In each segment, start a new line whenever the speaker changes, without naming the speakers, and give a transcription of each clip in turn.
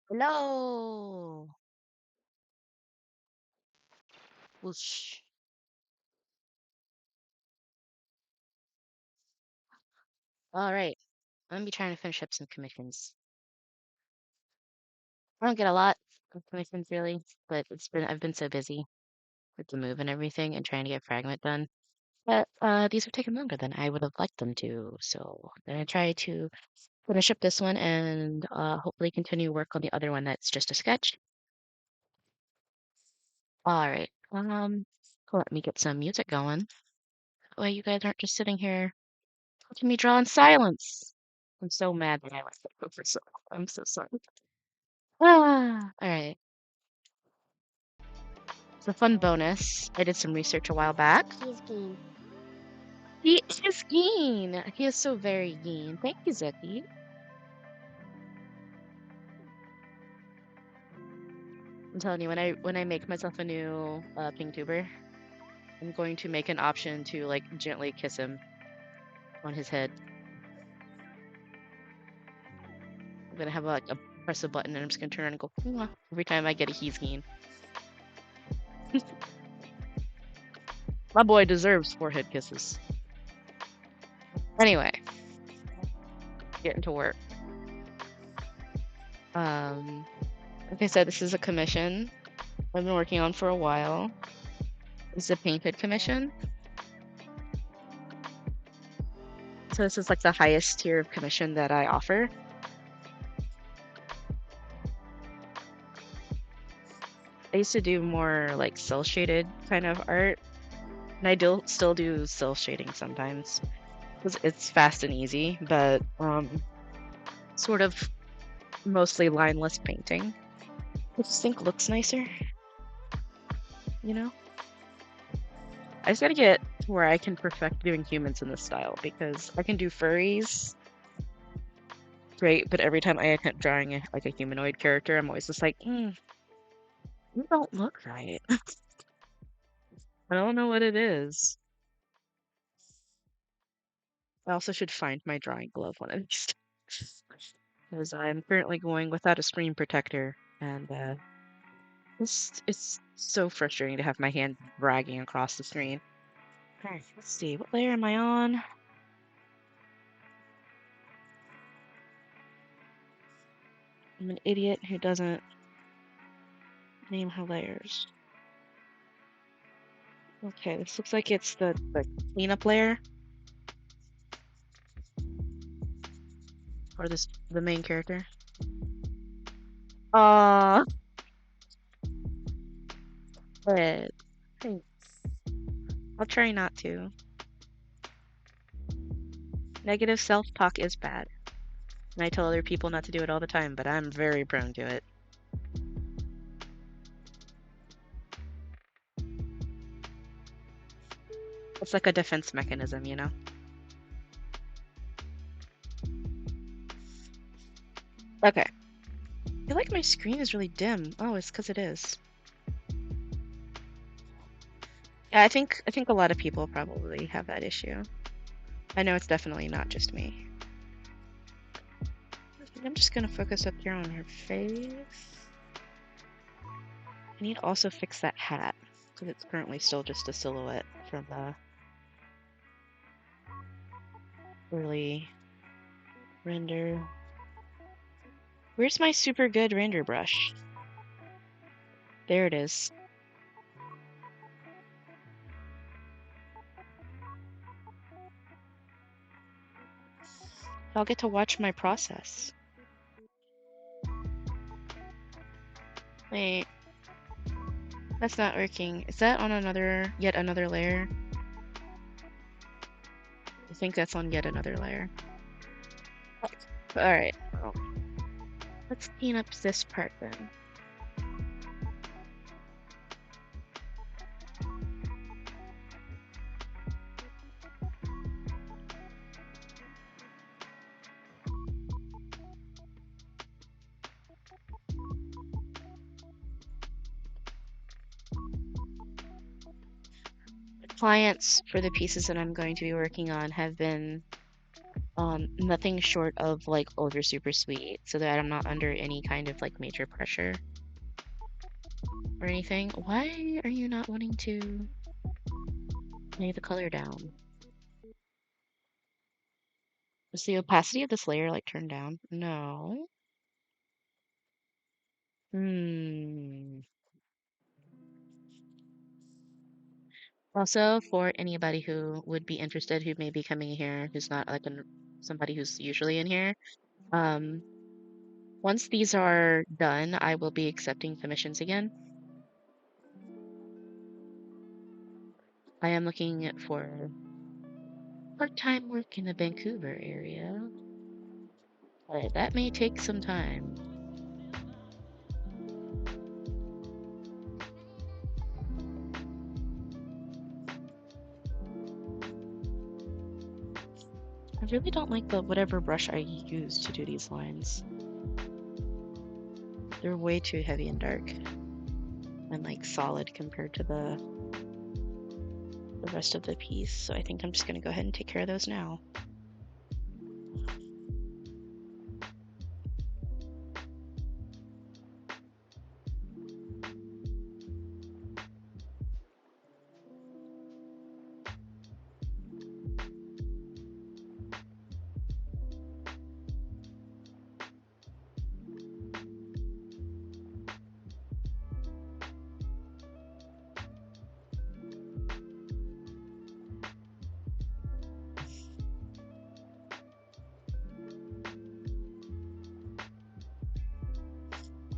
Hello. Whoosh. All right. I'm gonna be trying to finish up some commissions. I don't get a lot of commissions really, but I've been so busy with the move and everything and trying to get fragment done. But these have taken longer than I would have liked them to. So I'm gonna try to finish up this one and hopefully continue work on the other one that's just a sketch. All right. Let me get some music going. That way you guys aren't just sitting here watching me draw in silence. I'm so mad that I left that over so I'm so sorry. All right. It's a fun bonus. I did some research a while back.
He's keen.
He is keen. He is so very keen. Thank you, Zeki. I'm telling you, when I make myself a new pingtuber, I'm going to make an option to like gently kiss him on his head. I'm gonna have like a press a button and I'm just gonna turn around and go "Mwah," every time I get a he's keen. My boy deserves forehead kisses. Anyway, getting to work. Like I said, this is a commission I've been working on for a while. It's a painted commission. So this is like the highest tier of commission that I offer. I used to do more like cell shaded kind of art, and I still do cell shading sometimes because it's fast and easy, but sort of mostly lineless painting. I just think looks nicer, you know? I just gotta get to where I can perfect doing humans in this style because I can do furries great, but every time I attempt drawing like a humanoid character, I'm always just like, you don't look right. I don't know what it is. I also should find my drawing glove one of these days. Because I'm currently going without a screen protector, and it's so frustrating to have my hand dragging across the screen. Alright, let's see, what layer am I on? I'm an idiot who doesn't name her layers. Okay, this looks like it's the cleanup layer. Or the main character. Aw, but thanks. I'll try not to. Negative self-talk is bad. And I tell other people not to do it all the time, but I'm very prone to it. It's like a defense mechanism, you know? Okay. I feel like my screen is really dim. Oh, it's because it is. Yeah, I think a lot of people probably have that issue. I know it's definitely not just me. I'm just gonna focus up here on her face. I need to also fix that hat, because it's currently still just a silhouette from the early render. Where's my super good render brush? There it is. I'll get to watch my process. Wait. That's not working. Is that on yet another layer? I think that's on yet another layer. Alright. Well, let's clean up this part then. Clients for the pieces that I'm going to be working on have been nothing short of like ultra super sweet, so that I'm not under any kind of like major pressure or anything. Why are you not wanting to lay the color down? Is the opacity of this layer like turned down? No. Also, for anybody who would be interested, who may be coming here, who's not like somebody who's usually in here, um, once these are done, I will be accepting commissions again. I am looking for part-time work in the Vancouver area, but that may take some time. I really don't like the whatever brush I use to do these lines. They're way too heavy and dark and like solid compared to the rest of the piece, so I think I'm just gonna go ahead and take care of those now.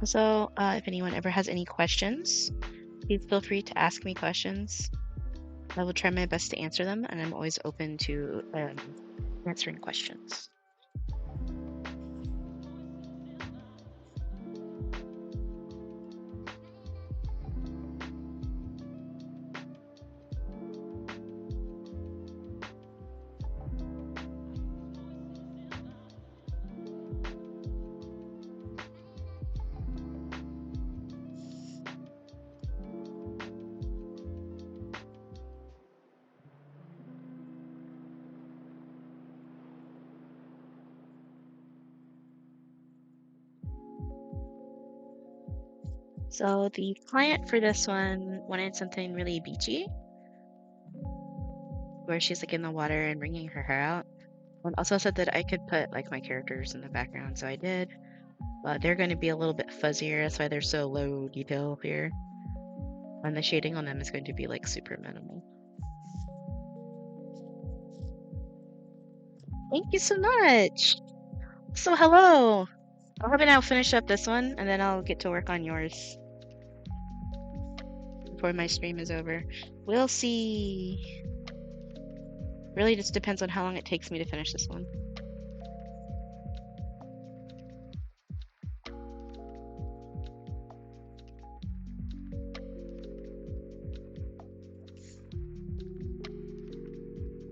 Also, if anyone ever has any questions, please feel free to ask me questions. I will try my best to answer them, and I'm always open to answering questions. So the client for this one wanted something really beachy, where she's like in the water and wringing her hair out. And also said that I could put like my characters in the background, so I did. But they're going to be a little bit fuzzier, that's why they're so low detail here. And the shading on them is going to be like super minimal. Thank you so much. So hello. I'll have now finish up this one and then I'll get to work on yours before my stream is over. We'll see. Really just depends on how long it takes me to finish this one.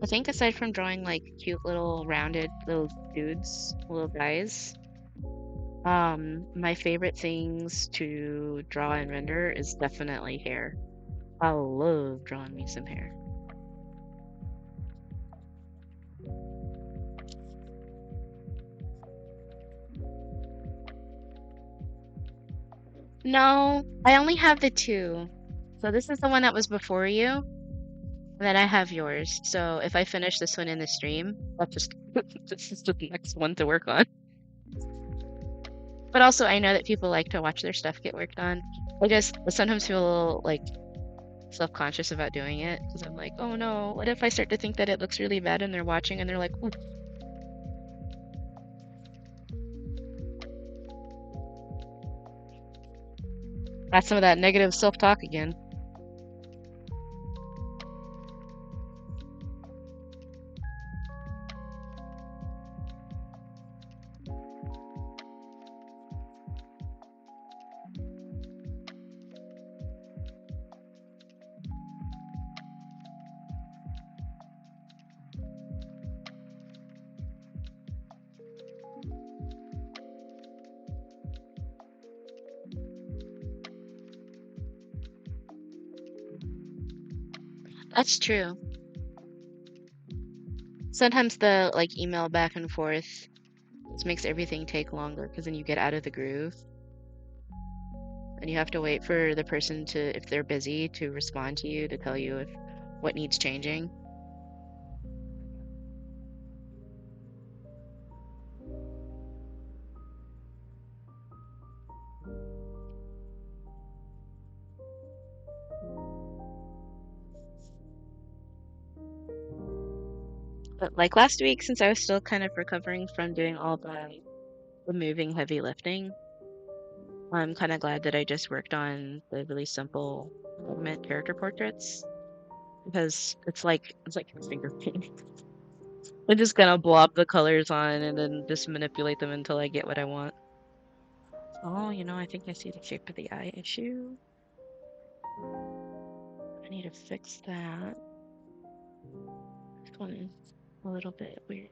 I think aside from drawing like cute little rounded little dudes, little guys, my favorite things to draw and render is definitely hair. I love drawing me some hair. No, I only have the two. So this is the one that was before you, and then I have yours. So if I finish this one in the stream, I'll just this is the next one to work on. But also I know that people like to watch their stuff get worked on. I just sometimes feel a little like self-conscious about doing it because I'm like, oh no, what if I start to think that it looks really bad and they're watching and they're like, ooh. That's some of that negative self-talk again. That's true. Sometimes the like email back and forth just makes everything take longer because then you get out of the groove and you have to wait for the person to, if they're busy, to respond to you to tell you if what needs changing. But like last week, since I was still kind of recovering from doing all the moving heavy lifting, I'm kind of glad that I just worked on the really simple pigment character portraits because it's like finger painting. I'm just gonna blob the colors on and then just manipulate them until I get what I want. Oh, I think I see the shape of the eye issue. I need to fix that. This one is a little bit weird.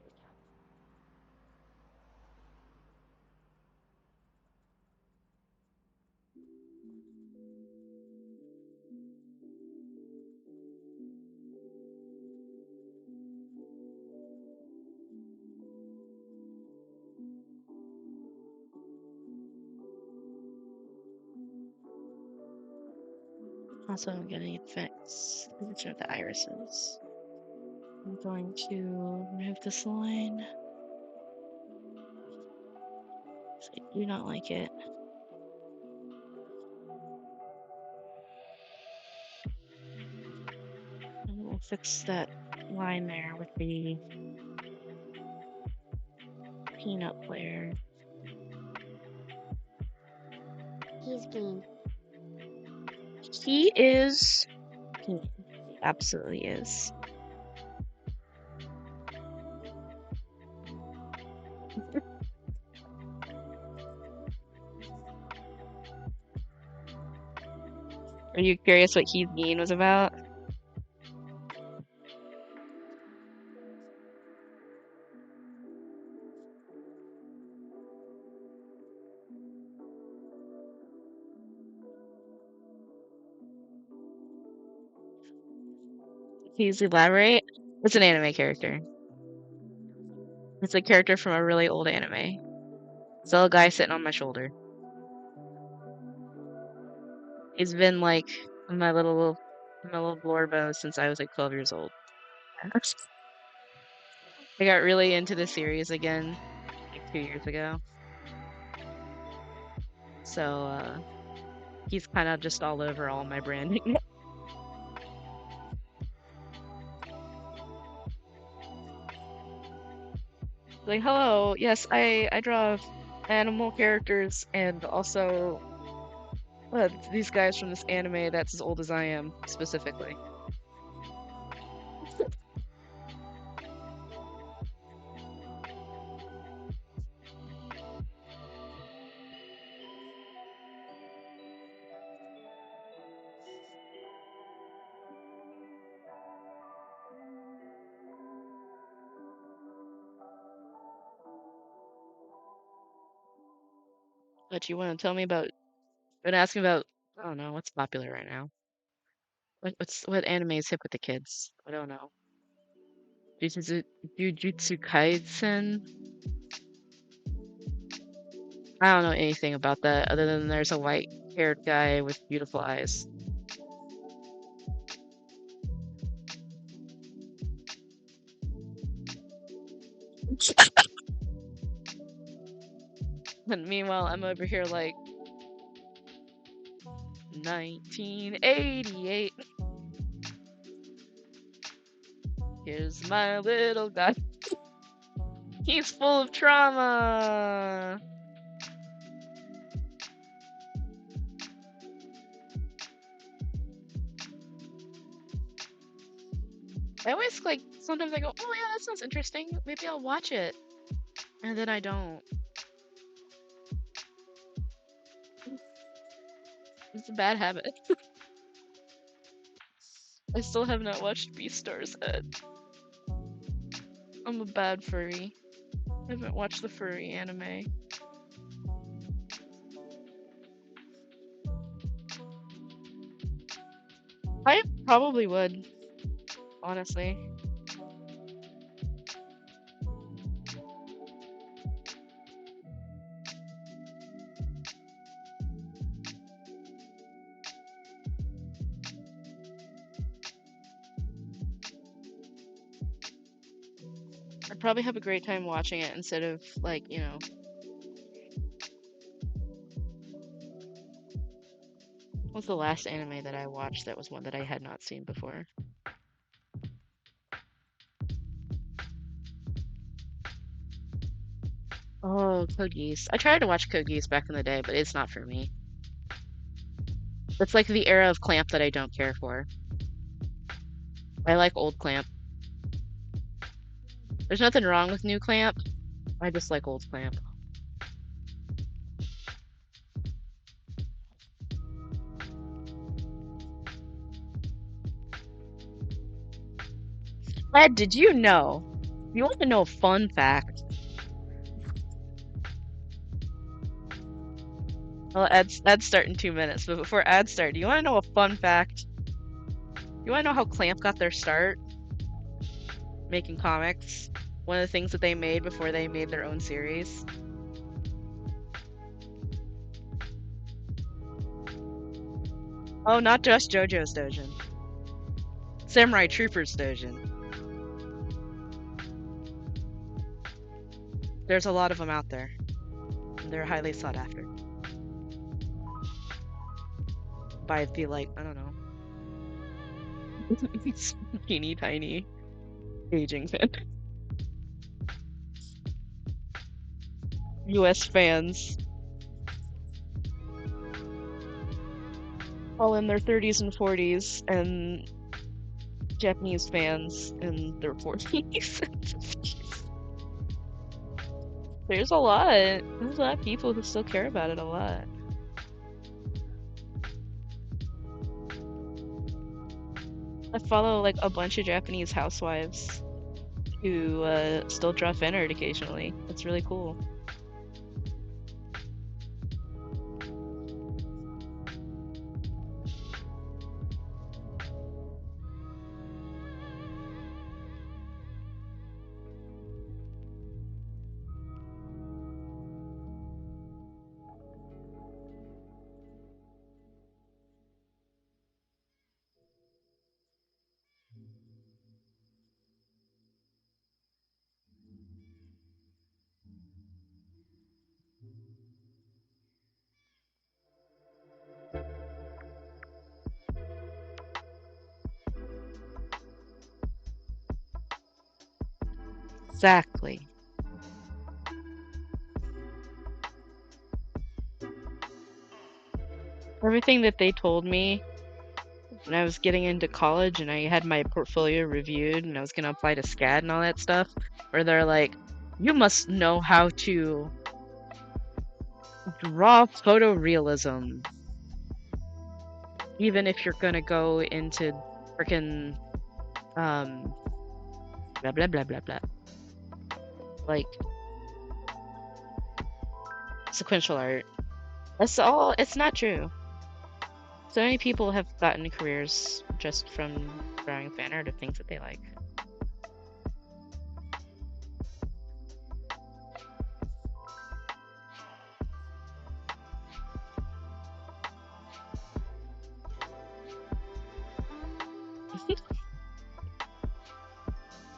Also, I'm gonna fix the position of the irises. I'm going to remove this line. I do not like it. And we'll fix that line there with the peanut layer. He's green. He is. He absolutely is. Are you curious what He's Bean was about? Please elaborate. It's an anime character. It's a character from a really old anime. It's a little guy sitting on my shoulder. He's been like my little Blorbo since I was like 12 years old. I got really into the series again like 2 years ago. So he's kind of just all over all my branding. Like, hello, yes, I draw animal characters and also these guys from this anime that's as old as I am, specifically. But you want to tell me about, been asking about, I don't know, what's popular right now? What anime is hip with the kids? I don't know. Jujutsu, Jujutsu Kaisen? I don't know anything about that other than there's a white-haired guy with beautiful eyes. And meanwhile, I'm over here like 1988. Here's my little guy. He's full of trauma. I always like sometimes I go, oh yeah, that sounds interesting. Maybe I'll watch it, and then I don't. It's a bad habit. I still have not watched Beastars yet. I'm a bad furry. I haven't watched the furry anime. I probably would, honestly. I'd probably have a great time watching it instead of like, what was the last anime that I watched that was one that I had not seen before? Oh, Code Geass. I tried to watch Code Geass back in the day, but it's not for me. It's like the era of Clamp that I don't care for. I like old Clamp. There's nothing wrong with new Clamp. I just like old Clamp. Ed, did you know? You want to know a fun fact? Well, ads start in 2 minutes, but before ads start, do you want to know a fun fact? You want to know how Clamp got their start making comics? One of the things that they made before they made their own series? Oh, not just JoJo's Dojin. Samurai Troopers Dojin. There's a lot of them out there. And they're highly sought after. By the, like, I don't know. Teeny tiny aging fan. US fans. All in their 30s and 40s, and Japanese fans in their 40s and 50s. There's a lot. There's a lot of people who still care about it a lot. I follow like a bunch of Japanese housewives who still draw fan art occasionally. It's really cool. Exactly. Everything that they told me when I was getting into college and I had my portfolio reviewed and I was going to apply to SCAD and all that stuff, where they're like, you must know how to draw photorealism, even if you're going to go into freaking, blah, blah, blah, blah, blah. Like, sequential art. That's all, it's not true. So many people have gotten careers just from drawing fan art of things that they like.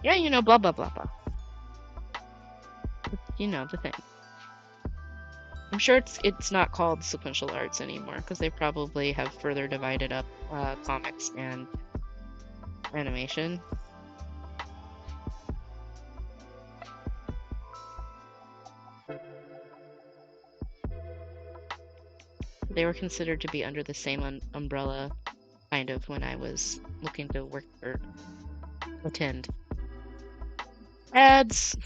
Yeah, you know, blah, blah, blah, blah. You know, the thing. I'm sure it's not called sequential arts anymore because they probably have further divided up comics and animation. They were considered to be under the same umbrella, kind of, when I was looking to work or attend. Ads.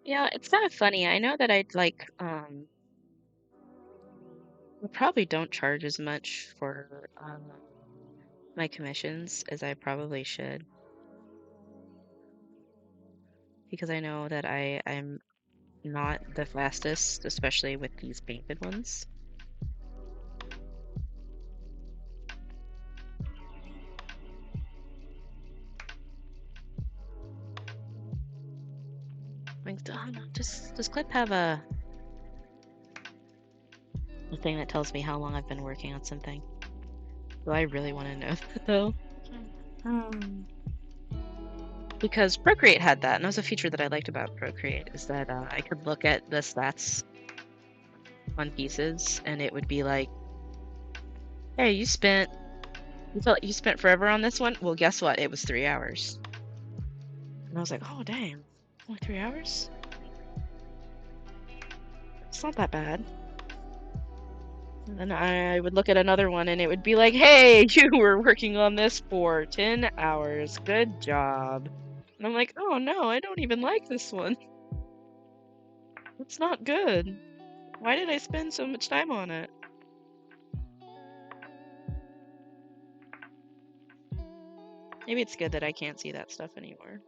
Yeah, it's kind of funny. I know that I'd like, I probably don't charge as much for my commissions as I probably should because I know that I'm not the fastest, especially with these painted ones. Like, I don't know, does Clip have a thing that tells me how long I've been working on something? Do I really want to know that though? Because Procreate had that, and that was a feature that I liked about Procreate, is that I could look at the stats on pieces, and it would be like, hey, you spent You felt like you spent forever on this one? Well, guess what? It was 3 hours. And I was like, oh, damn. Only 3 hours? It's not that bad. And then I would look at another one and it would be like, hey, you were working on this for 10 hours. Good job. And I'm like, oh no, I don't even like this one. It's not good. Why did I spend so much time on it? Maybe it's good that I can't see that stuff anymore.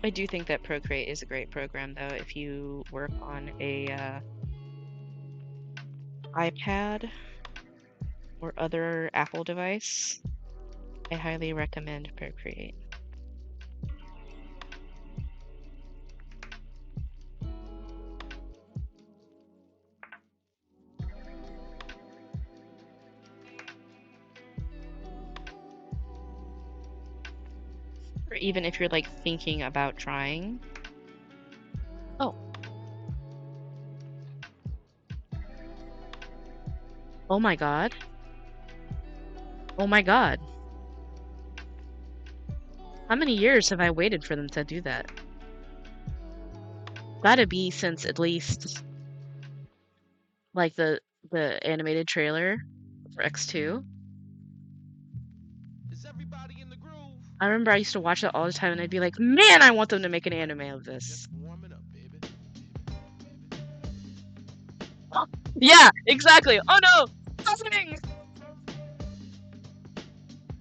I do think that Procreate is a great program, though, if you work on a iPad or other Apple device. I highly recommend Procreate. Or even if you're like thinking about trying. Oh. Oh my God. Oh my God. How many years have I waited for them to do that? Gotta be since at least like the animated trailer for X2. I remember I used to watch that all the time and I'd be like, man, I want them to make an anime of this. Oh, yeah, exactly. Oh no! Happening!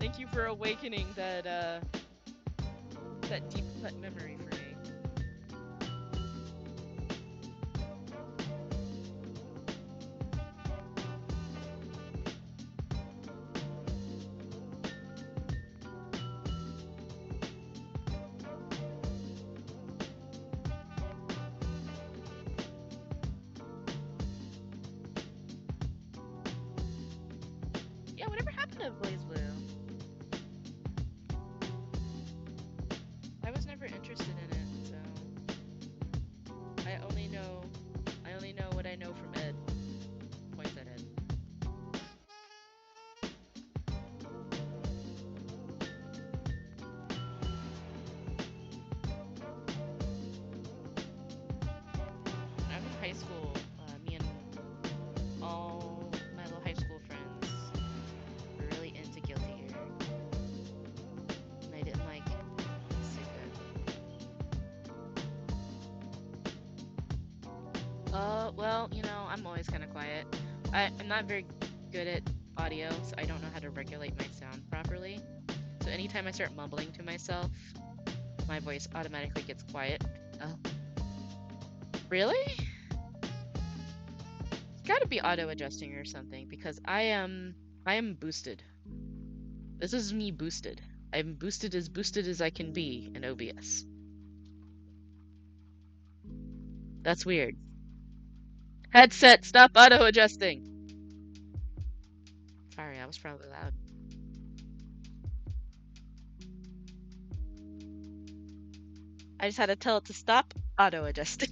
Thank you for awakening that deep cut memory for me. Yeah, whatever happened to Blaze Blue? I was never interested in it, so I only know what I know from Ed. Points at Ed. When I was in high school, me and all my little high school friends were really into Guilty Gear, and I didn't like Suka. Well, you know, I'm always kind of quiet. I'm not very good at audio, so I don't know how to regulate my sound properly. So anytime I start mumbling to myself, my voice automatically gets quiet. Oh, really? It's gotta be auto adjusting or something because I am boosted. This is me boosted. I'm boosted as I can be in OBS. That's weird. Headset, stop auto adjusting. Sorry, I was probably loud. I just had to tell it to stop auto adjusting.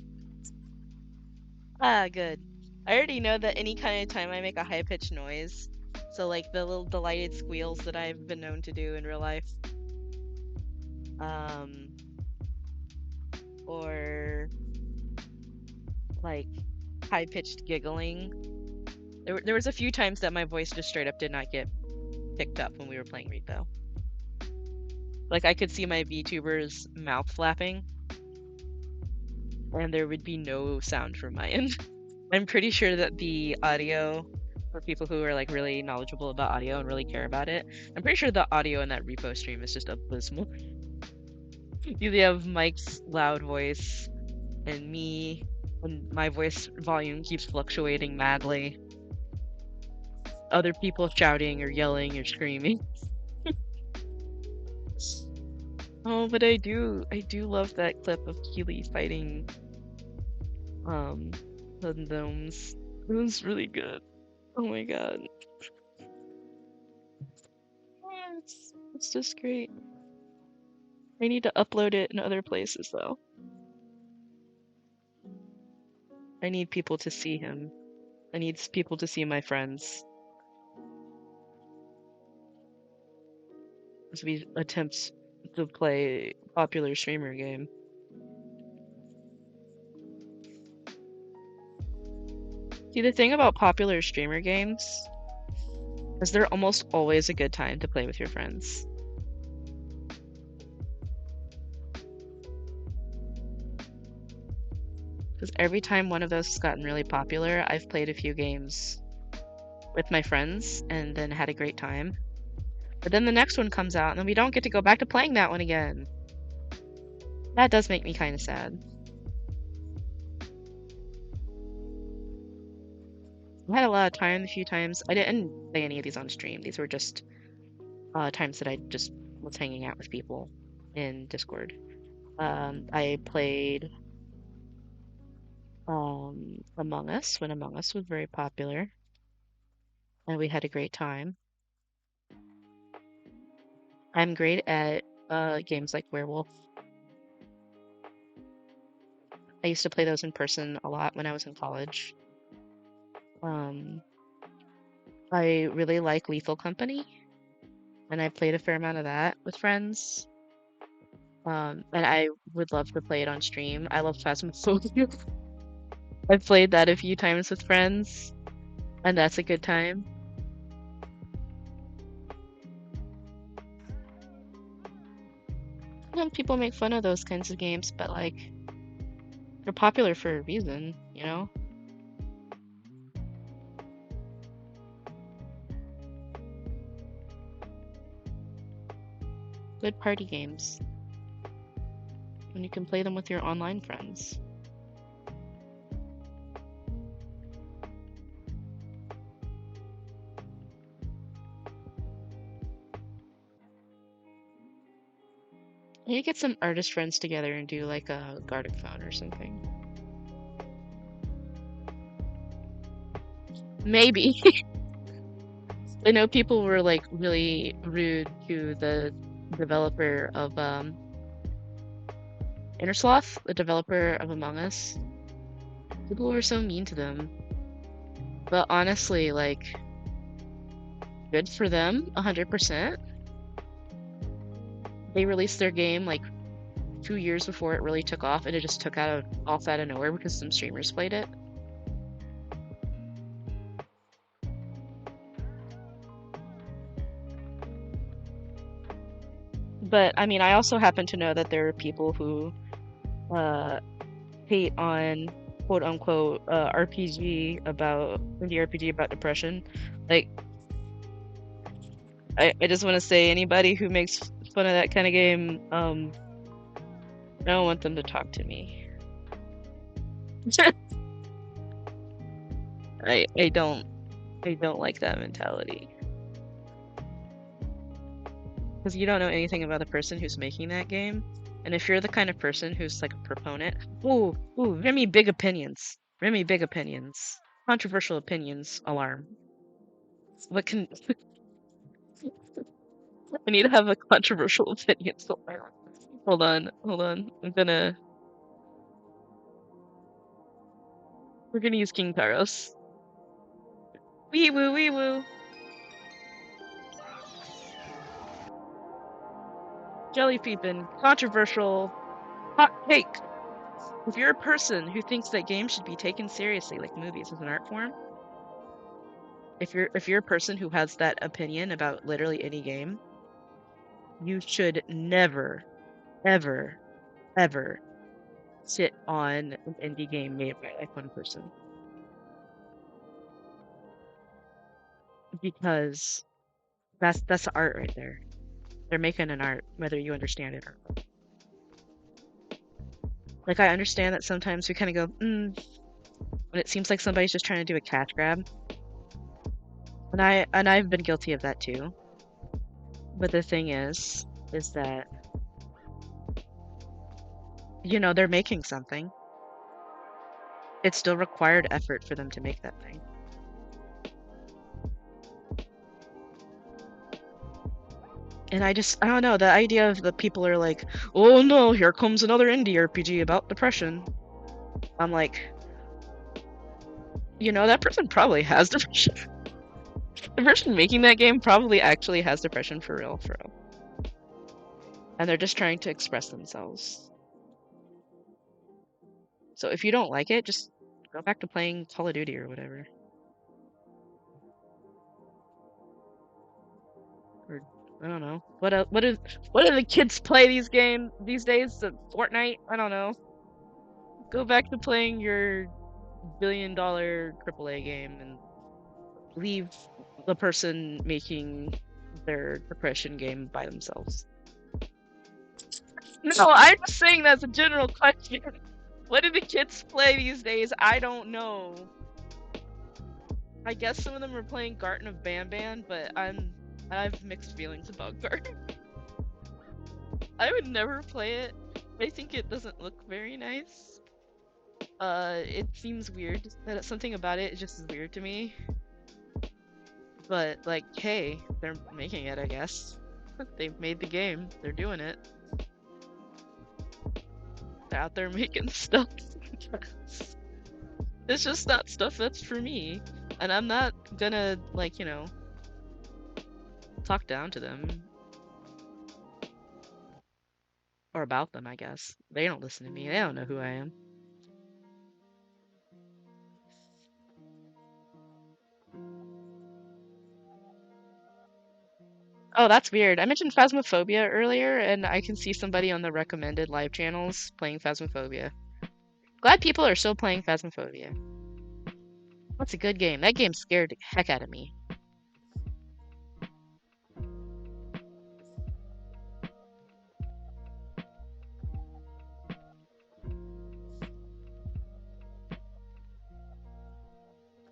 Ah, good. I already know that any kind of time I make a high pitched noise, so like the little delighted squeals that I've been known to do in real life, um, or like high pitched giggling. There was a few times that my voice just straight up did not get picked up when we were playing repo. Like I could see my VTuber's mouth flapping, and there would be no sound from my end. I'm pretty sure that the audio, for people who are like really knowledgeable about audio and really care about it, I'm pretty sure the audio in that repo stream is just abysmal. You have Mike's loud voice and me, and my voice volume keeps fluctuating madly. Other people shouting or yelling or screaming. Oh, but I do love that clip of Keely fighting the gnomes. It was really good. Oh my god. Yeah, it's just great. I need to upload it in other places though.
I need people to see him. I need people to see my friends as we attempt to play popular streamer game. See, the thing about popular streamer games is they're almost always a good time to play with your friends. Because every time one of those has gotten really popular, I've played a few games with my friends and then had a great time. But then the next one comes out and then we don't get to go back to playing that one again. That does make me kind of sad. I had a lot of time a few times. I didn't play any of these on stream. These were just times that I just was hanging out with people in Discord. I played Among Us when Among Us was very popular, and we had a great time. I'm great at games like Werewolf. I used to play those in person a lot when I was in college. Um, I really like Lethal Company, and I played a fair amount of that with friends. And I would love to play it on stream. I love Phasmophobia. I've played that a few times with friends, and that's a good time. Sometimes people make fun of those kinds of games, but like they're popular for a reason, you know? Good party games. And you can play them with your online friends. You need to get some artist friends together and do like a Gartic phone or something. Maybe. I know people were like really rude to the developer of Innersloth, the developer of Among Us. People were so mean to them. But honestly, like, good for them, 100%. They released their game like 2 years before it really took off, and it just took off out of nowhere because some streamers played it. But I mean, I also happen to know that there are people who hate on quote unquote RPG about indie RPG about depression. Like, I just want to say anybody who makes fun of that kind of game, I don't want them to talk to me. I don't like that mentality. Because you don't know anything about the person who's making that game. And if you're the kind of person who's like a proponent, ooh, Remy big opinions. Remy big opinions. Controversial opinions alarm. What can I need to have a controversial opinions alarm. Hold on. We're gonna use King Taros. Wee woo, wee woo. Jelly peepin', controversial, hot take. If you're a person who thinks that games should be taken seriously, like movies as an art form, if you're a person who has that opinion about literally any game, you should never, ever, ever sit on an indie game made by like one person. Because that's art right there. They're making an art, whether you understand it or not. Like I understand that sometimes we kind of go, when it seems like somebody's just trying to do a cash grab. And I've been guilty of that too. But the thing is that they're making something. It's still required effort for them to make that thing. And I don't know, the idea of the people are like, oh no, here comes another indie RPG about depression. I'm like, You know, that person probably has depression. The person making that game probably actually has depression for real, for real. And they're just trying to express themselves. So if you don't like it, just go back to playing Call of Duty or whatever. Or I don't know. What do the kids play these days? Fortnite? I don't know. Go back to playing your billion-dollar AAA game and leave the person making their depression game by themselves. No, I'm just saying that's a general question. What do the kids play these days? I don't know. I guess some of them are playing Garten of Banban, but I have mixed feelings about Garten. I would never play it. I think it doesn't look very nice. It seems weird. That something about it just is weird to me. But like, hey, they're making it, I guess. They've made the game. They're doing it. They're out there making stuff. It's just not stuff that's for me. And I'm not gonna, like, talk down to them. Or about them, I guess. They don't listen to me. They don't know who I am. Oh, that's weird. I mentioned Phasmophobia earlier, and I can see somebody on the recommended live channels playing Phasmophobia. Glad people are still playing Phasmophobia. That's a good game. That game scared the heck out of me.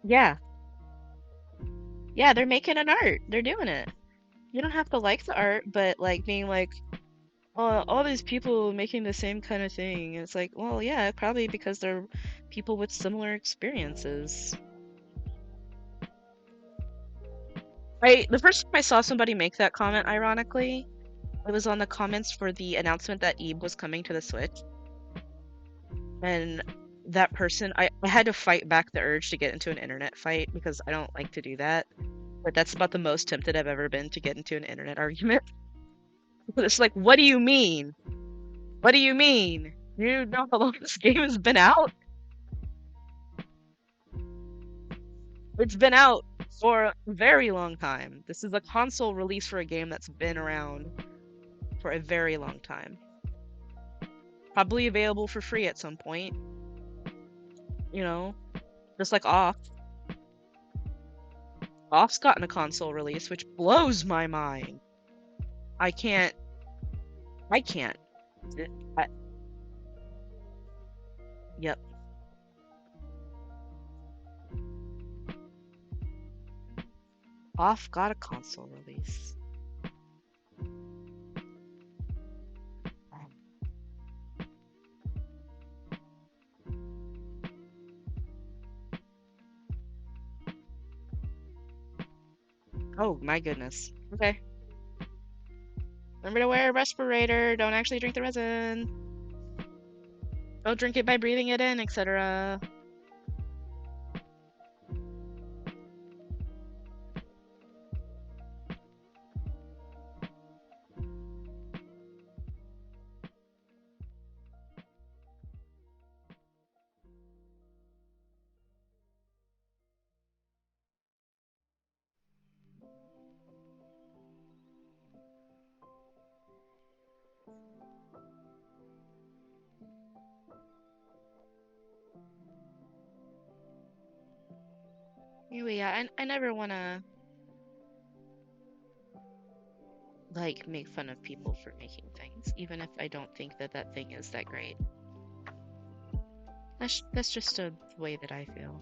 Yeah. Yeah, they're making an art. They're doing it. You don't have to like the art, but like being like, oh, all these people making the same kind of thing. It's like, well, yeah, probably because they're people with similar experiences. The first time I saw somebody make that comment, ironically, it was on the comments for the announcement that Eve was coming to the Switch. And that person, I had to fight back the urge to get into an internet fight because I don't like to do that. But that's about the most tempted I've ever been to get into an internet argument. But it's like, what do you mean? What do you mean? You know how long this game has been out? It's been out for a very long time. This is a console release for a game that's been around for a very long time. Probably available for free at some point. You know, just like Off. Off's gotten a console release, which blows my mind. I can't. I can't. I, yep. Off got a console release. Oh my goodness. Okay. Remember to wear a respirator. Don't actually drink the resin. Don't drink it by breathing it in, etc. Anyway, yeah, I never want to like make fun of people for making things, even if I don't think that that thing is that great. That's just a way that I feel.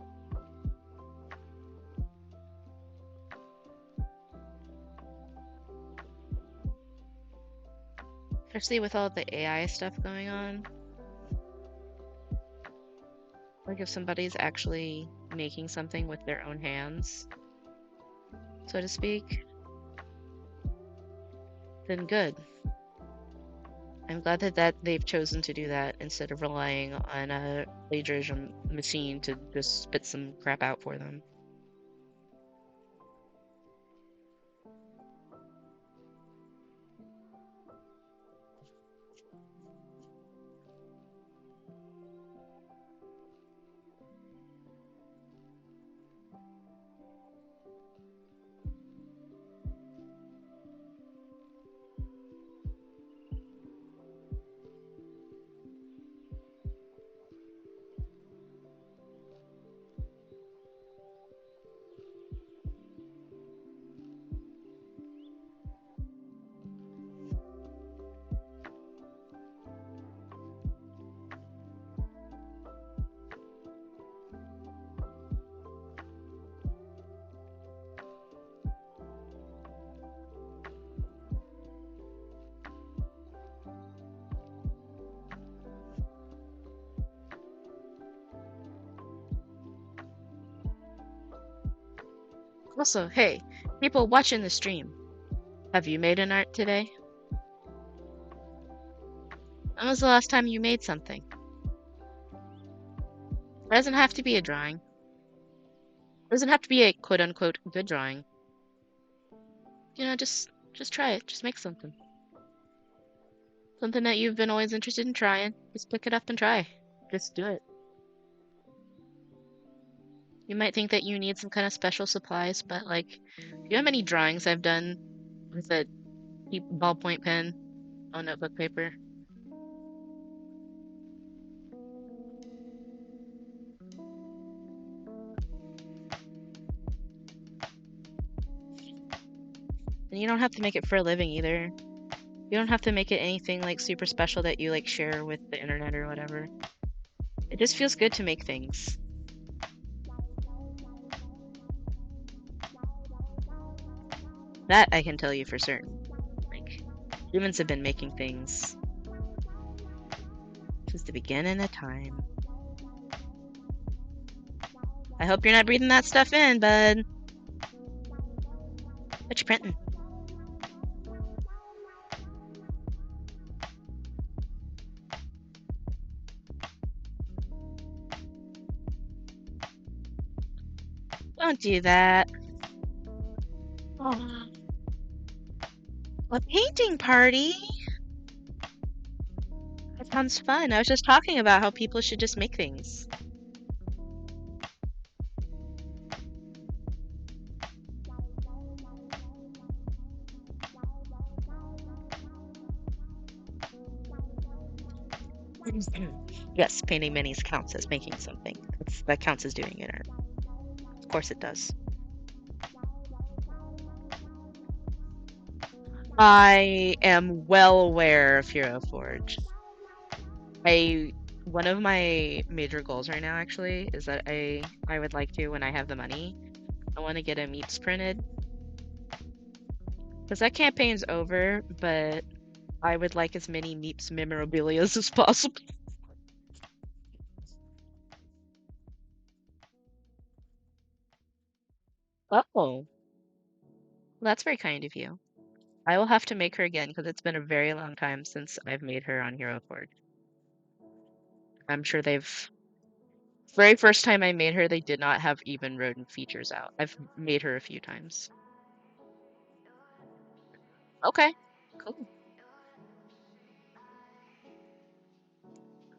Especially with all the AI stuff going on. Like if somebody's actually making something with their own hands, so to speak, then good. I'm glad that they've chosen to do that instead of relying on a plagiarism machine to just spit some crap out for them. Also, hey, people watching the stream, have you made an art today? When was the last time you made something? It doesn't have to be a drawing. It doesn't have to be a quote unquote good drawing. Just try it. Just make something. Something that you've been always interested in trying. Just pick it up and try. Just do it. You might think that you need some kind of special supplies, but like, you know how many drawings I've done with a cheap ballpoint pen on notebook paper? And you don't have to make it for a living either. You don't have to make it anything like super special that you like share with the internet or whatever. It just feels good to make things. That I can tell you for certain. Like, humans have been making things since the beginning of time. I hope you're not breathing that stuff in, bud. What you printing? Don't do that. Oh, a painting party? That sounds fun. I was just talking about how people should just make things. Yes, painting minis counts as making something. That counts as doing it art. Of course it does. I am well aware of Hero Forge. One of my major goals right now actually is that I would like to, when I have the money, I want to get a Meeps printed. Because that campaign's over, but I would like as many Meeps memorabilias as possible. Oh, well, that's very kind of you. I will have to make her again because it's been a very long time since I've made her on Hero Forge. I'm sure they've very first time I made her, they did not have even rodent features out. I've made her a few times. Okay, cool.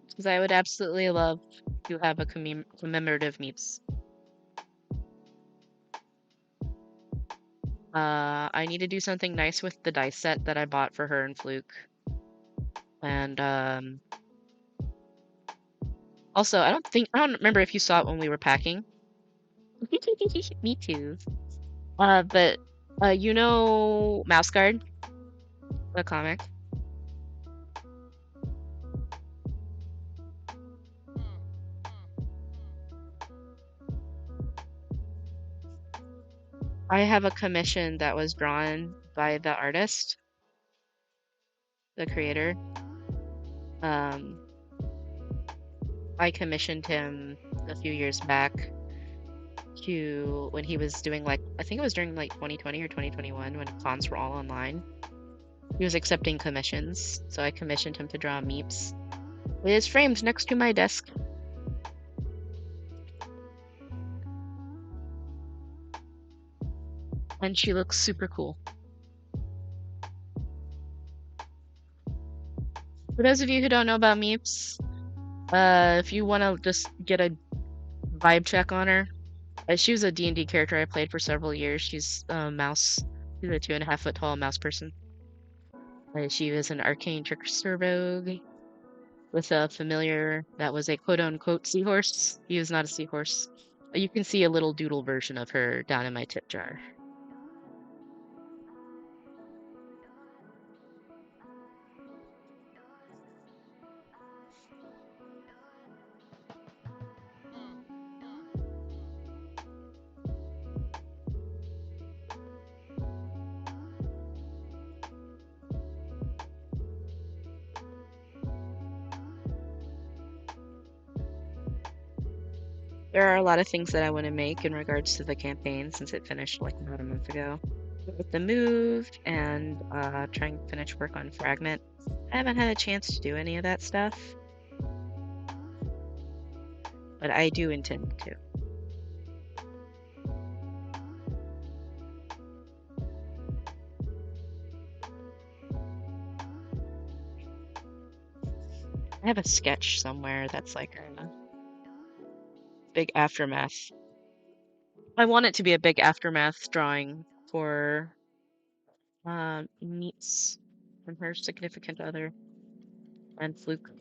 Because I would absolutely love to have a commemorative Meeps. I need to do something nice with the dice set that I bought for her and Fluke. And also, I don't remember if you saw it when we were packing. Me too. But you know Mouse Guard, the comic. I have a commission that was drawn by the artist, the creator. Um, I commissioned him a few years back to when he was doing like I think it was during like 2020 or 2021 when cons were all online.
He was accepting commissions, so I commissioned him to draw meeps. It is framed next to my desk. And she looks super cool. For those of you who don't know about meeps, if you want to just get a vibe check on her, she was a D&D character I played for several years. She's a mouse. She's a 2.5 foot tall mouse person. She was an arcane trickster rogue with a familiar that was a quote unquote seahorse. He was not a seahorse. You can see a little doodle version of her down in my tip jar. There are a lot of things that I want to make in regards to the campaign since it finished like about a month ago. With the move and trying to finish work on Fragment, I haven't had a chance to do any of that stuff, but I do intend to. I have a sketch somewhere that's like a big aftermath. I want it to be a big aftermath drawing for Meets from her significant other and Fluke.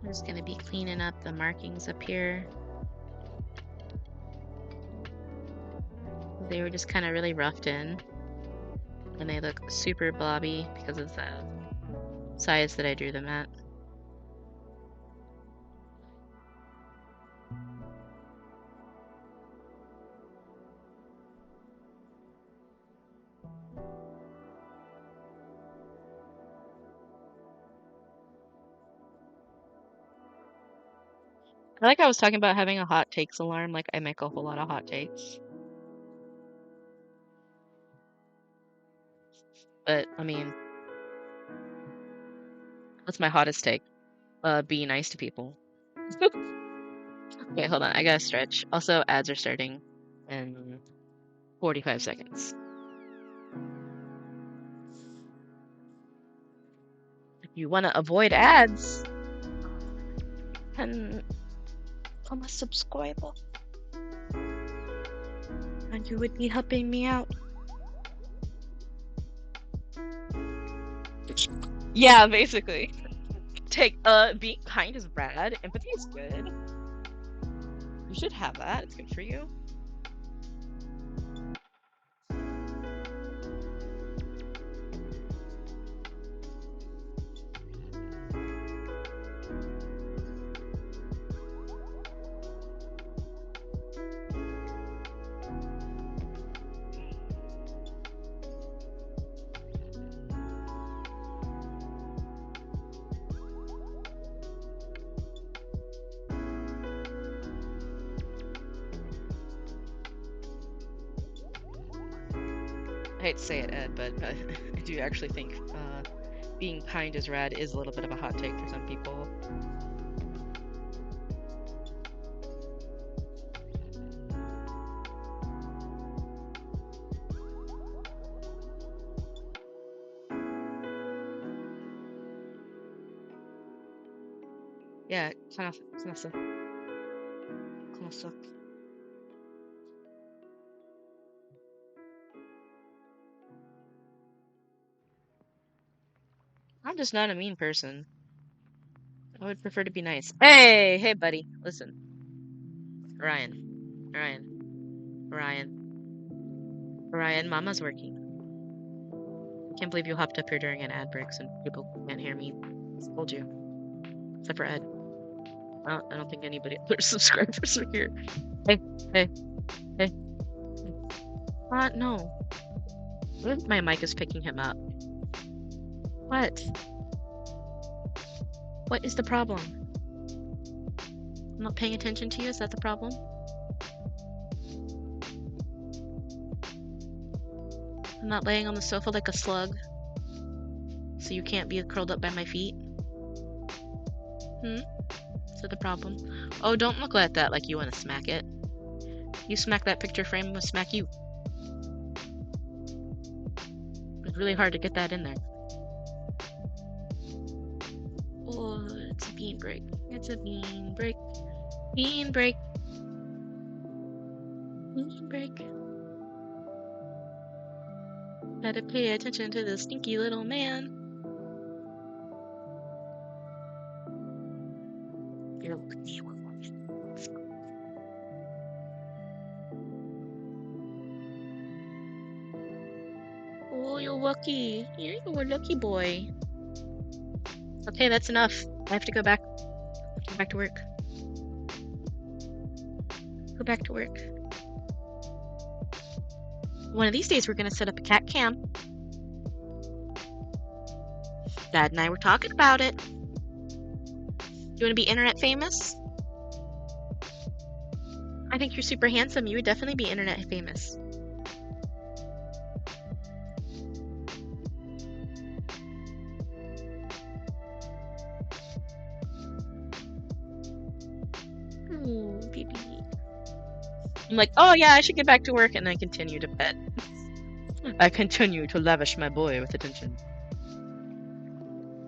I'm just gonna be cleaning up the markings up here. They were just kind of really roughed in, and they look super blobby because of the size that I drew them at. Like I was talking about having a hot takes alarm, like I make a whole lot of hot takes. But I mean, what's my hottest take? Be nice to people. Okay, hold on, I gotta stretch. Also, ads are starting in 45 seconds. If you want to avoid ads, then become a subscriber. And you would be helping me out.
Yeah, basically. Take being kind is rad. Empathy is good. You should have that. It's good for you. I hate to say it, Ed, but I do actually think being kind is rad is a little bit of a hot take for some people. Yeah, kind of suck. Kind of suck. I'm just not a mean person. I would prefer to be nice. Hey, buddy. Listen. Ryan, Mama's working. I can't believe you hopped up here during an ad break and people can't hear me. I told you. Except for Ed. I don't think anybody other subscribers are here. Hey, hey, hey. No. My mic is picking him up. What? What is the problem? I'm not paying attention to you? Is that the problem? I'm not laying on the sofa like a slug, so you can't be curled up by my feet? Is that the problem? Oh, don't look at that like you want to smack it. You smack that picture frame, I'm gonna smack you. It's really hard to get that in there. Oh, it's a bean break. It's a bean break. Bean break. Bean break. Gotta pay attention to the stinky little man. You're lucky. Oh, you're lucky. You're a lucky boy. Okay, that's enough. I have to go back. Go back to work. Go back to work. One of these days, we're gonna set up a cat cam. Dad and I were talking about it. You wanna be internet famous? I think you're super handsome. You would definitely be internet famous. Oh, baby. I'm like, oh yeah, I should get back to work, and I continue to pet. I continue to lavish my boy with attention.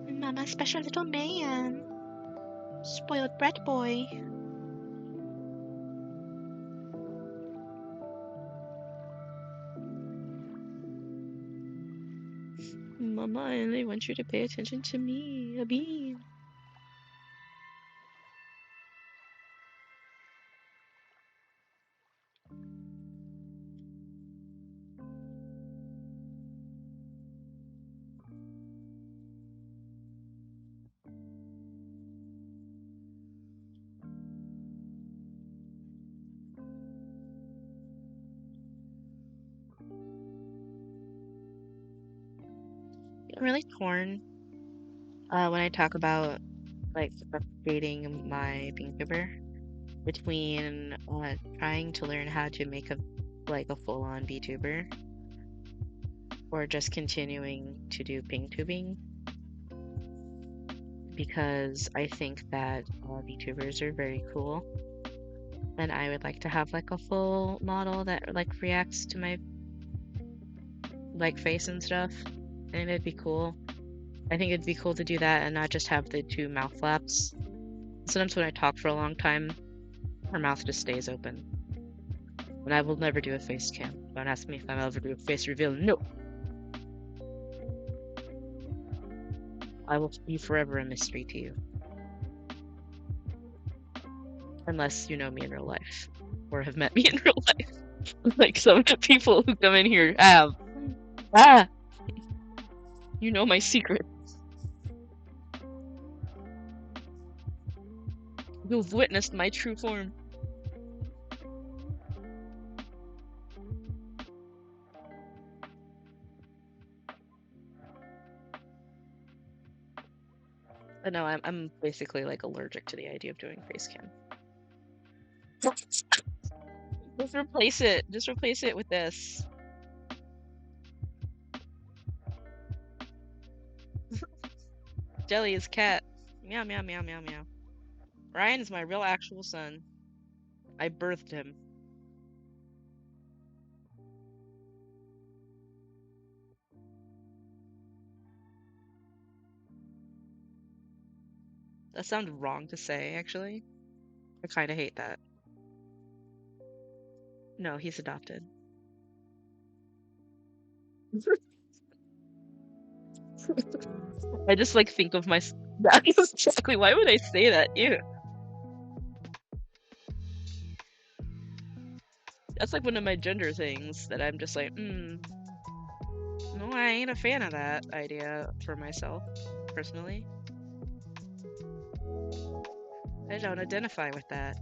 Mama, special little man. Spoiled brat boy. Mama, I only want you to pay attention to me, a bean. I'm really torn when I talk about like updating my VTuber between trying to learn how to make a full-on VTuber or just continuing to do PingTubing, because I think that VTubers are very cool and I would like to have like a full model that like reacts to my like face and stuff, and it'd be cool. I think it'd be cool to do that and not just have the two mouth flaps. Sometimes when I talk for a long time, her mouth just stays open. And I will never do a face cam. Don't ask me if I'll ever do a face reveal. No. I will be forever a mystery to you. Unless you know me in real life. Or have met me in real life. Like some of the people who come in here have. Ah! You know my secret. You've witnessed my true form. But no, I'm basically like allergic to the idea of doing face cam. Just replace it. Just replace it with this. Jelly is cat. Meow meow meow meow meow. Ryan is my real actual son. I birthed him. That sounds wrong to say, actually. I kind of hate that. No, he's adopted. I just like think of my. That's exactly. Why would I say that? Ew. That's like one of my gender things that I'm just like, no, I ain't a fan of that idea for myself, personally. I don't identify with that.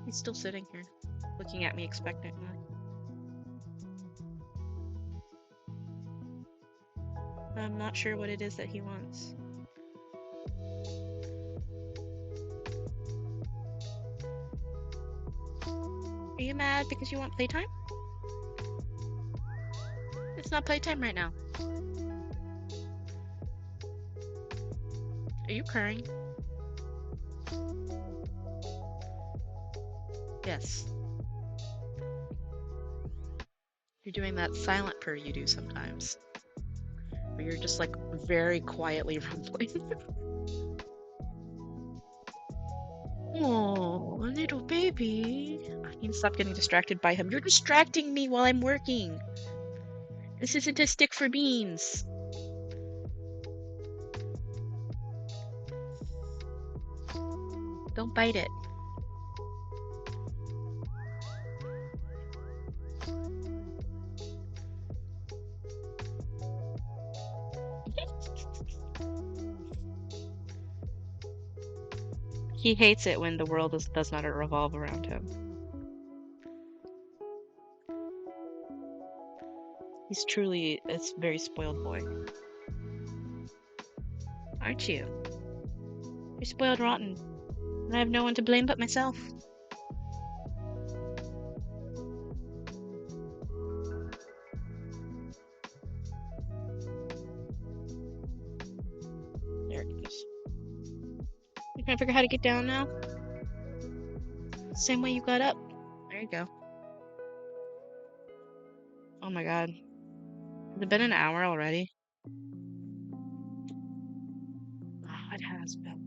He's still sitting here, looking at me expectantly. I'm not sure what it is that he wants. Are you mad because you want playtime? It's not playtime right now. Are you crying? Yes. You're doing that silent purr you do sometimes. Where you're just like very quietly rumbling. Oh, little baby. I need to stop getting distracted by him. You're distracting me while I'm working. This isn't a stick for beans. Don't bite it. He hates it when the world does not revolve around him. He's truly a very spoiled boy. Aren't you? You're spoiled rotten. And I have no one to blame but myself. There it goes. You can't figure out how to get down now? Same way you got up. There you go. Oh my god. Has it been an hour already? Oh, it has been.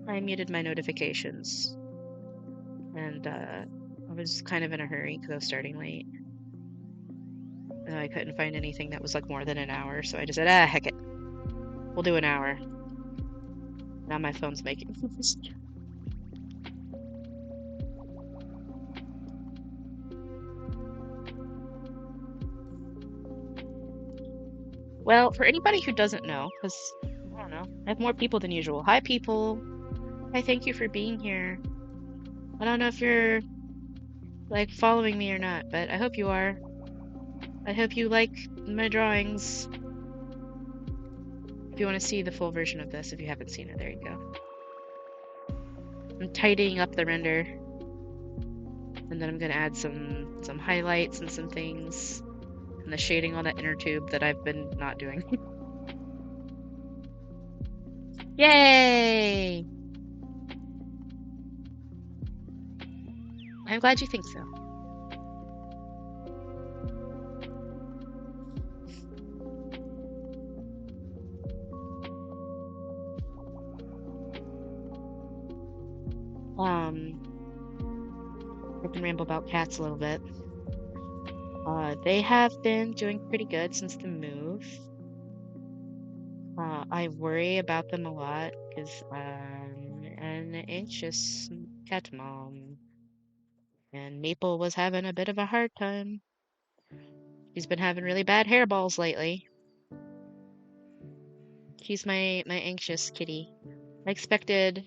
I muted my notifications. And I was kind of in a hurry because I was starting late. And I couldn't find anything that was like more than an hour, so I just said, heck it. We'll do an hour. Now my phone's making. Well, for anybody who doesn't know, because I don't know, I have more people than usual. Hi, people. Hi, thank you for being here. I don't know if you're like following me or not, but I hope you are. I hope you like my drawings. If you want to see the full version of this, if you haven't seen it, there you go. I'm tidying up the render, and then I'm gonna add some highlights and some things, and the shading on that inner tube that I've been not doing. Yay! I'm glad you think so.
I can ramble about cats a little bit. They have been doing pretty good since the move. I worry about them a lot because I'm an anxious cat mom, and Maple was having a bit of a hard time. She's been having really bad hairballs lately. She's my anxious kitty. I expected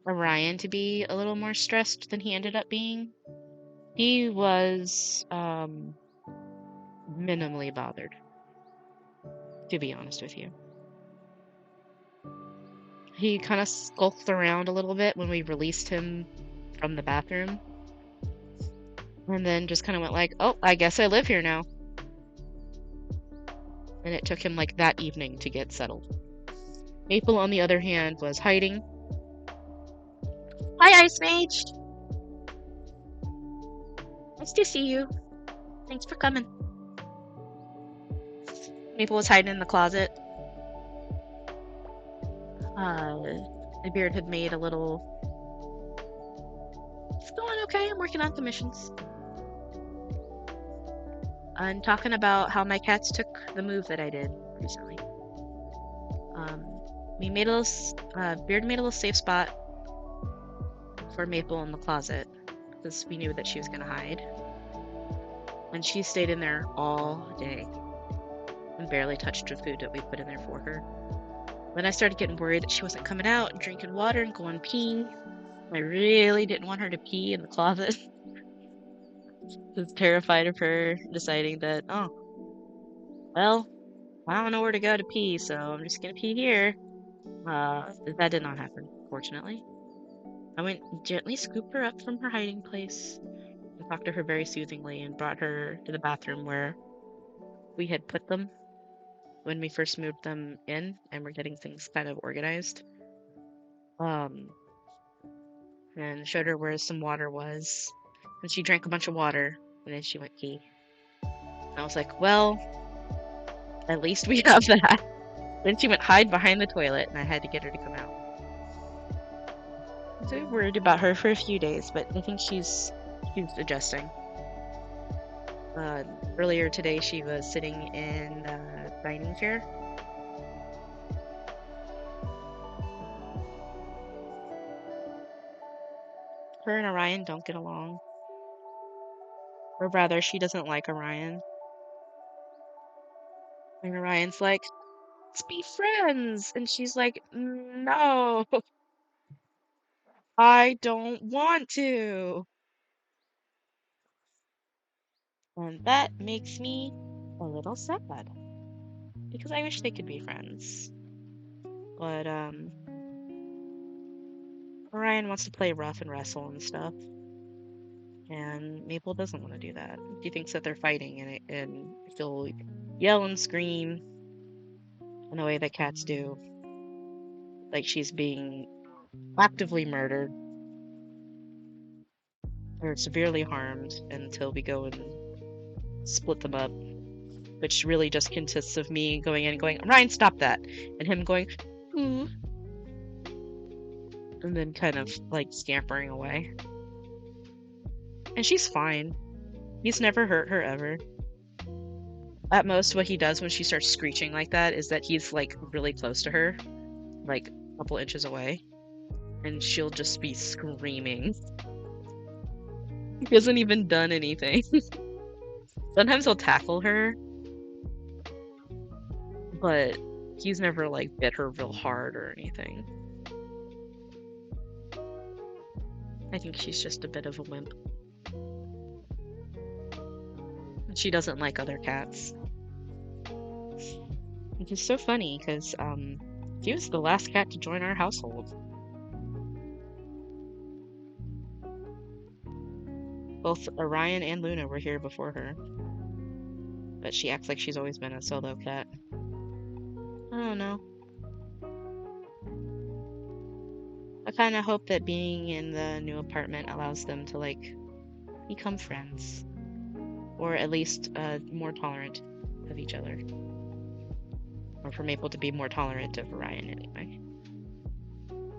Orion to be a little more stressed than he ended up being. He was minimally bothered, to be honest with you. He kind of skulked around a little bit when we released him from the bathroom, and then just kind of went like, "Oh, I guess I live here now." And it took him like that evening to get settled. Maple, on the other hand, was hiding. Hi, Ice Mage. Nice to see you. Thanks for coming. Maple was hiding in the closet. The beard had made a little. It's going okay. I'm working on commissions. I'm talking about how my cats took the move that I did recently. We made a little, Beard made a little safe spot for Maple in the closet because we knew that she was gonna hide. And she stayed in there all day and barely touched the food that we put in there for her. Then I started getting worried that she wasn't coming out and drinking water and going pee. I really didn't want her to pee in the closet. I was terrified of her deciding that, oh, well, I don't know where to go to pee, so I'm just gonna pee here. That did not happen, fortunately. I went and gently scooped her up from her hiding place and talked to her very soothingly and brought her to the bathroom where we had put them when we first moved them in and were getting things kind of organized. Um, and showed her where some water was. And she drank a bunch of water and then she went pee. And I was like, well, at least we have that. Then she went hide behind the toilet and I had to get her to come out. So I was worried about her for a few days, but I think she's adjusting. Earlier today, she was sitting in the dining chair. Her and Orion don't get along. Or rather, she doesn't like Orion. And Orion's like, let's be friends. And she's like, no, I don't want to. And that makes me a little sad because I wish they could be friends. But Orion wants to play rough and wrestle and stuff, and Maple doesn't want to do that. She thinks that they're fighting, and she'll yell and scream in a way that cats do, like she's being actively murdered or severely harmed until we go and split them up, which really just consists of me going in and going, Ryan, stop that, and him going, ooh, and then kind of like scampering away. And she's fine. He's never hurt her ever. At most, what he does when she starts screeching like that is that he's like really close to her, like a couple inches away, and she'll just be screaming. He hasn't even done anything. Sometimes he'll tackle her, but he's never like bit her real hard or anything. I think she's just a bit of a wimp. And she doesn't like other cats. Which is so funny because she was the last cat to join our household. Both Orion and Luna were here before her. But she acts like she's always been a solo cat. I don't know. I kind of hope that being in the new apartment allows them to, like, become friends. Or at least more tolerant of each other. Or for Maple to be more tolerant of Orion, anyway.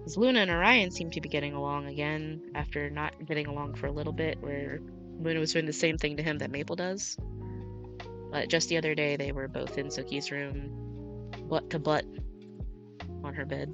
'Cause Luna and Orion seem to be getting along again after not getting along for a little bit, where Luna was doing the same thing to him that Maple does. But just the other day, they were both in Sookie's room, butt to butt on her bed.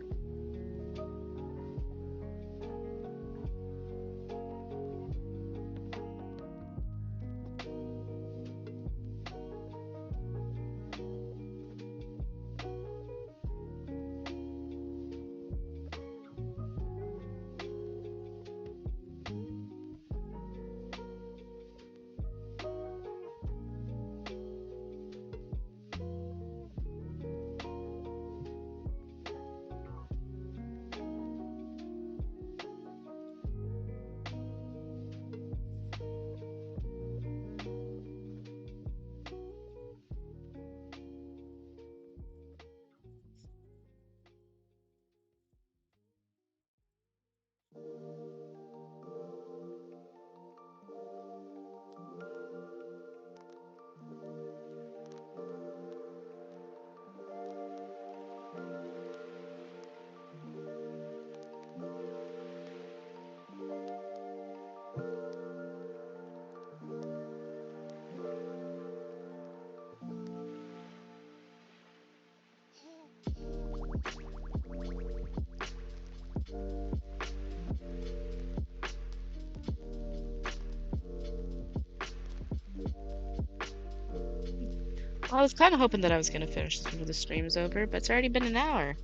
Well, I was kind of hoping that I was going to finish this before the stream's over, but it's already been an hour,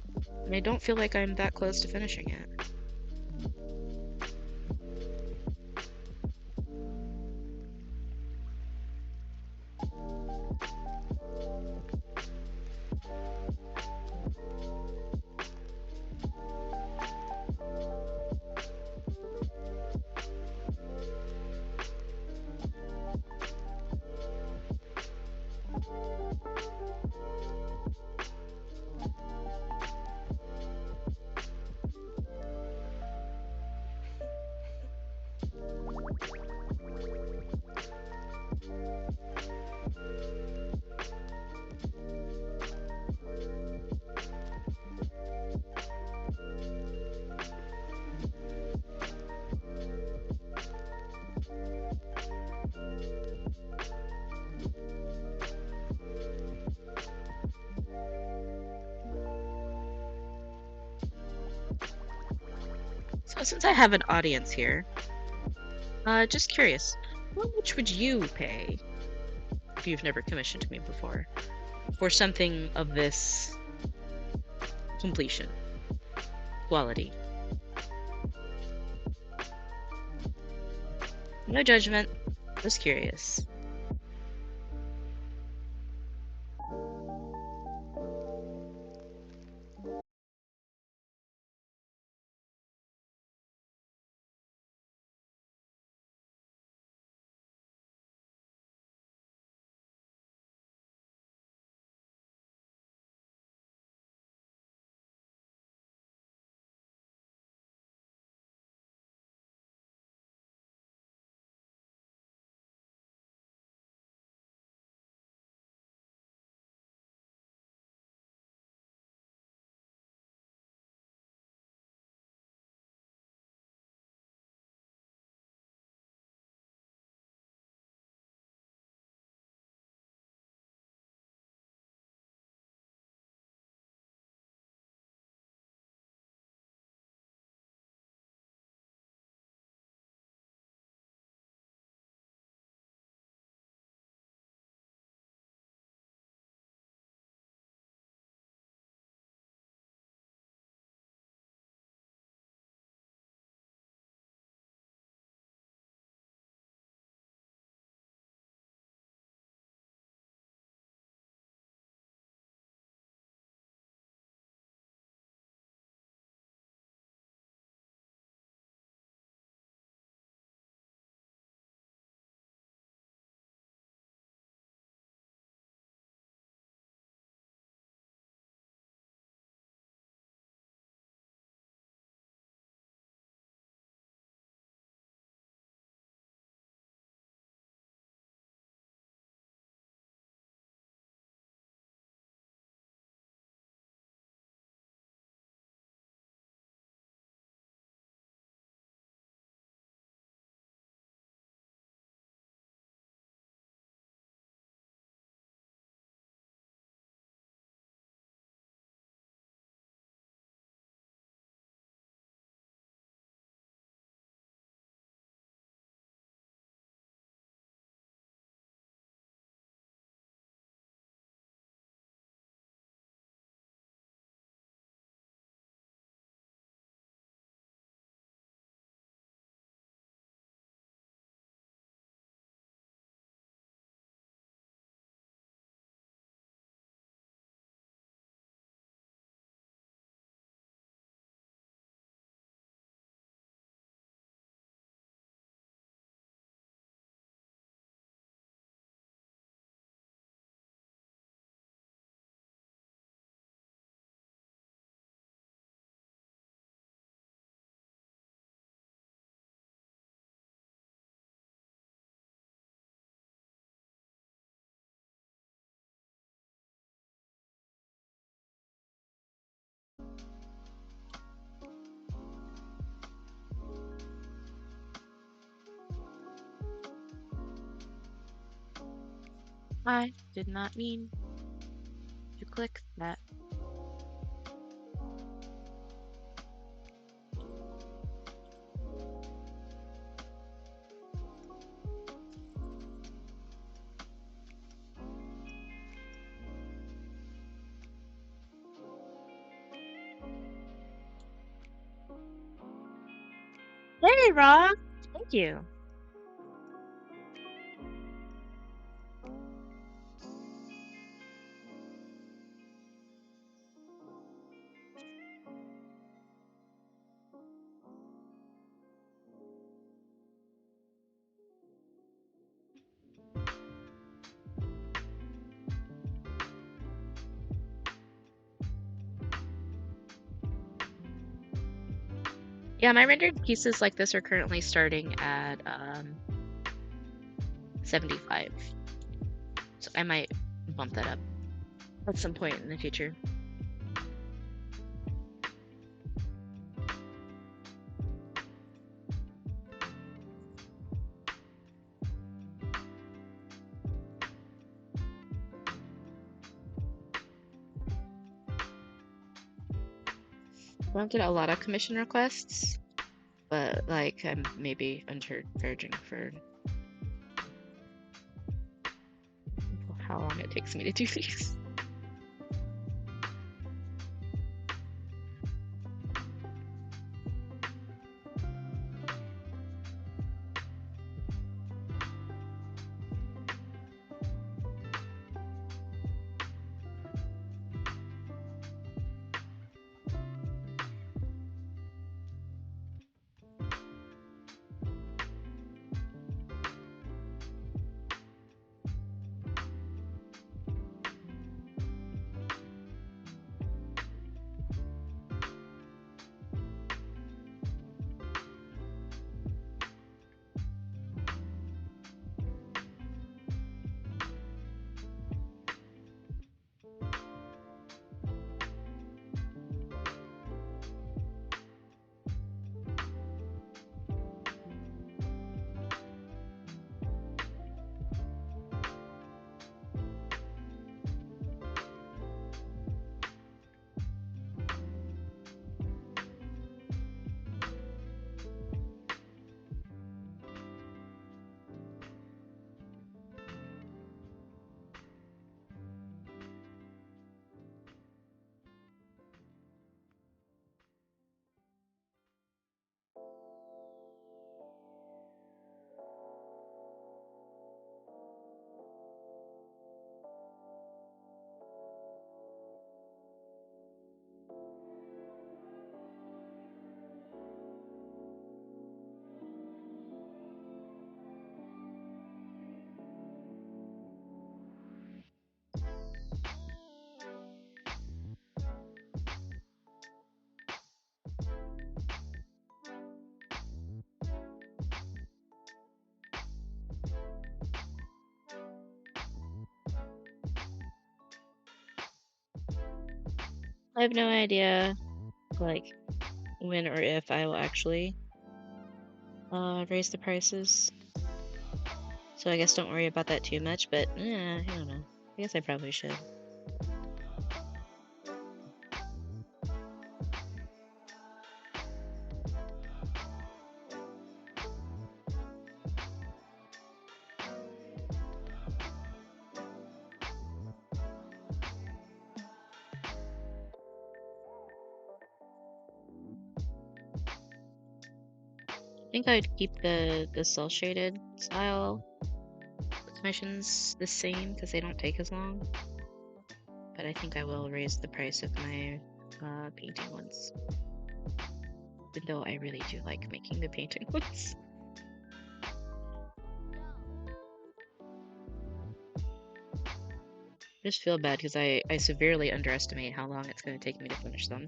and I don't feel like I'm that close to finishing it. So since I have an audience here, just curious, how much would you pay if you've never commissioned me before for something of this completion, quality? No judgment, just curious. I did not mean to click that. Hey, Rob! Thank you. Yeah, my rendered pieces like this are currently starting at 75. So I might bump that up at some point in the future. I don't get a lot of commission requests, but like I'm maybe undercharging for how long it takes me to do these. I have no idea like when or if I will actually raise the prices. So I guess don't worry about that too much, but I don't know. I guess I probably should. I think I'd keep the cell shaded style commissions the same because they don't take as long. But I think I will raise the price of my painting ones. Even though I really do like making the painting ones. I just feel bad because I severely underestimate how long it's going to take me to finish them.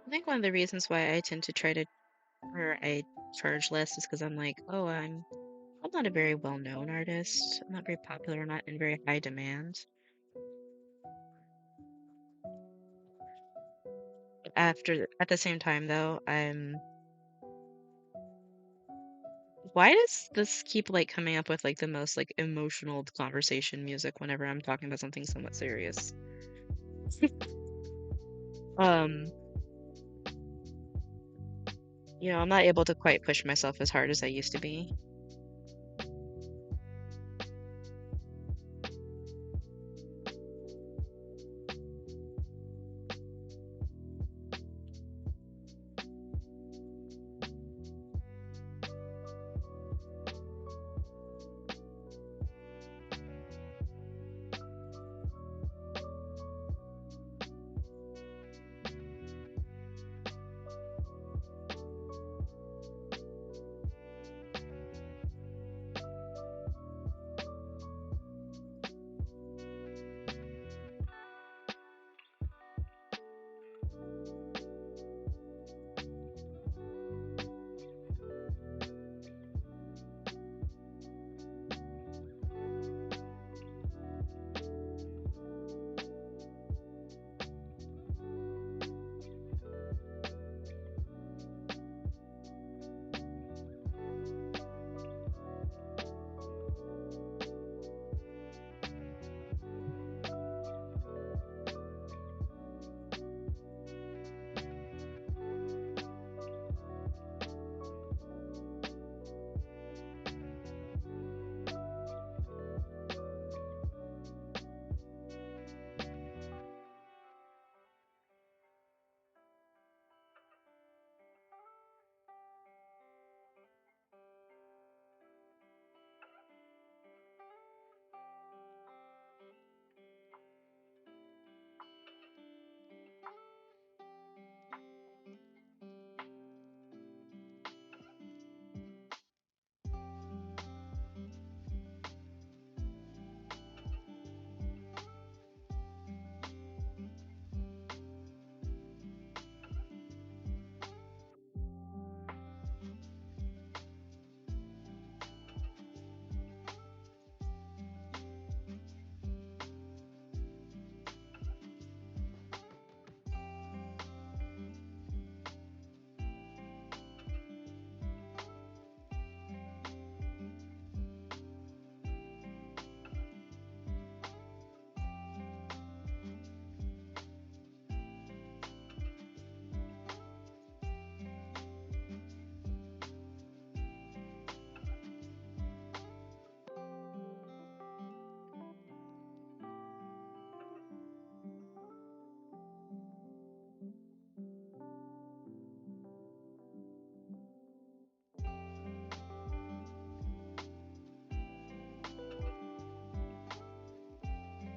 I think one of the reasons why I tend to try to, or I charge less is because I'm like, oh, I'm not a very well-known artist. I'm not very popular, not in very high demand. At the same time though, why does this keep like coming up with like the most like emotional conversation music whenever I'm talking about something somewhat serious? Um, I'm not able to quite push myself as hard as I used to be.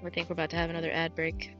I think we're about to have another ad break.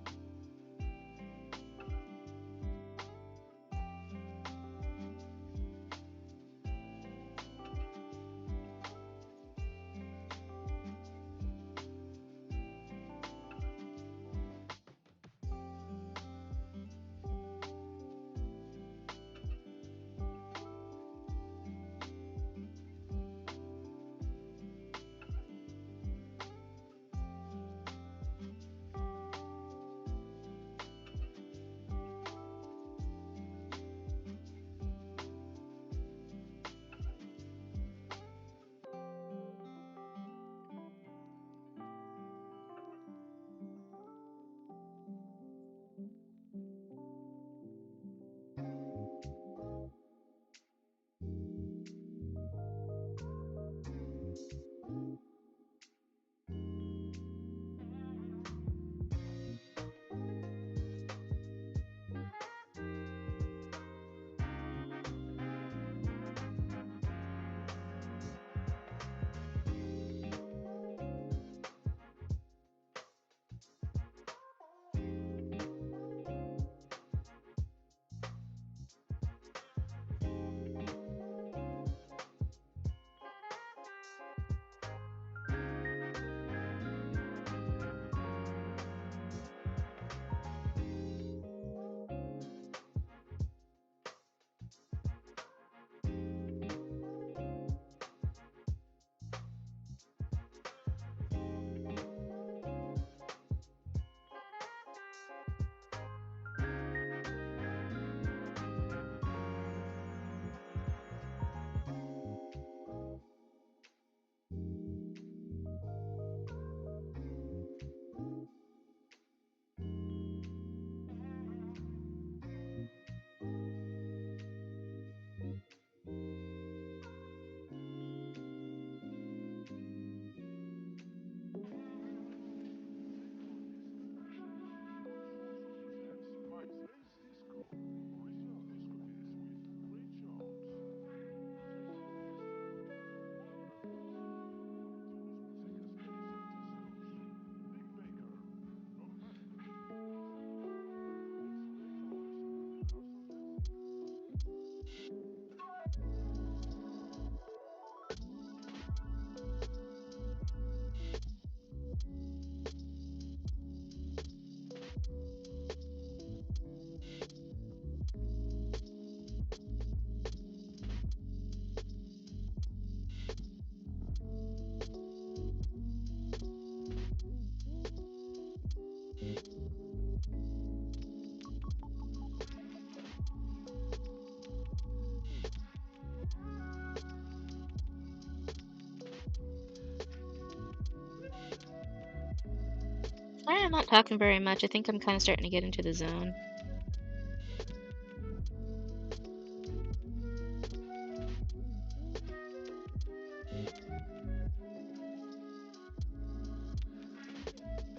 I'm not talking very much. I think I'm kind of starting to get into the zone.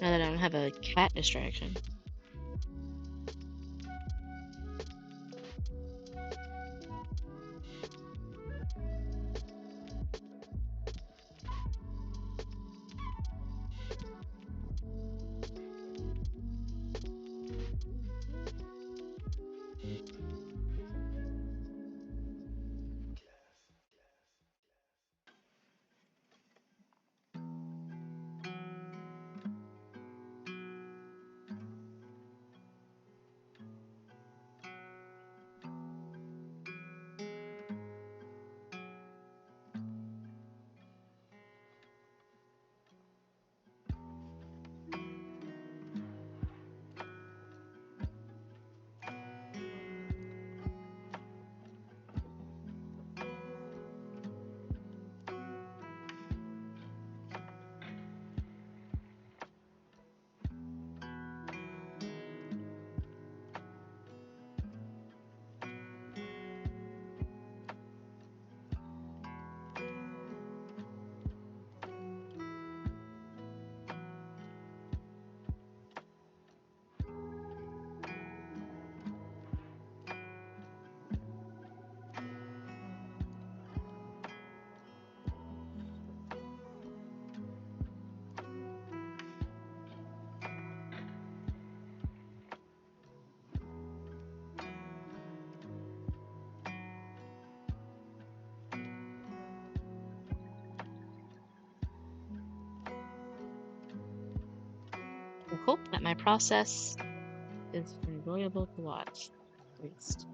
Now that I don't have a cat distraction. I hope that my process is enjoyable to watch, at least.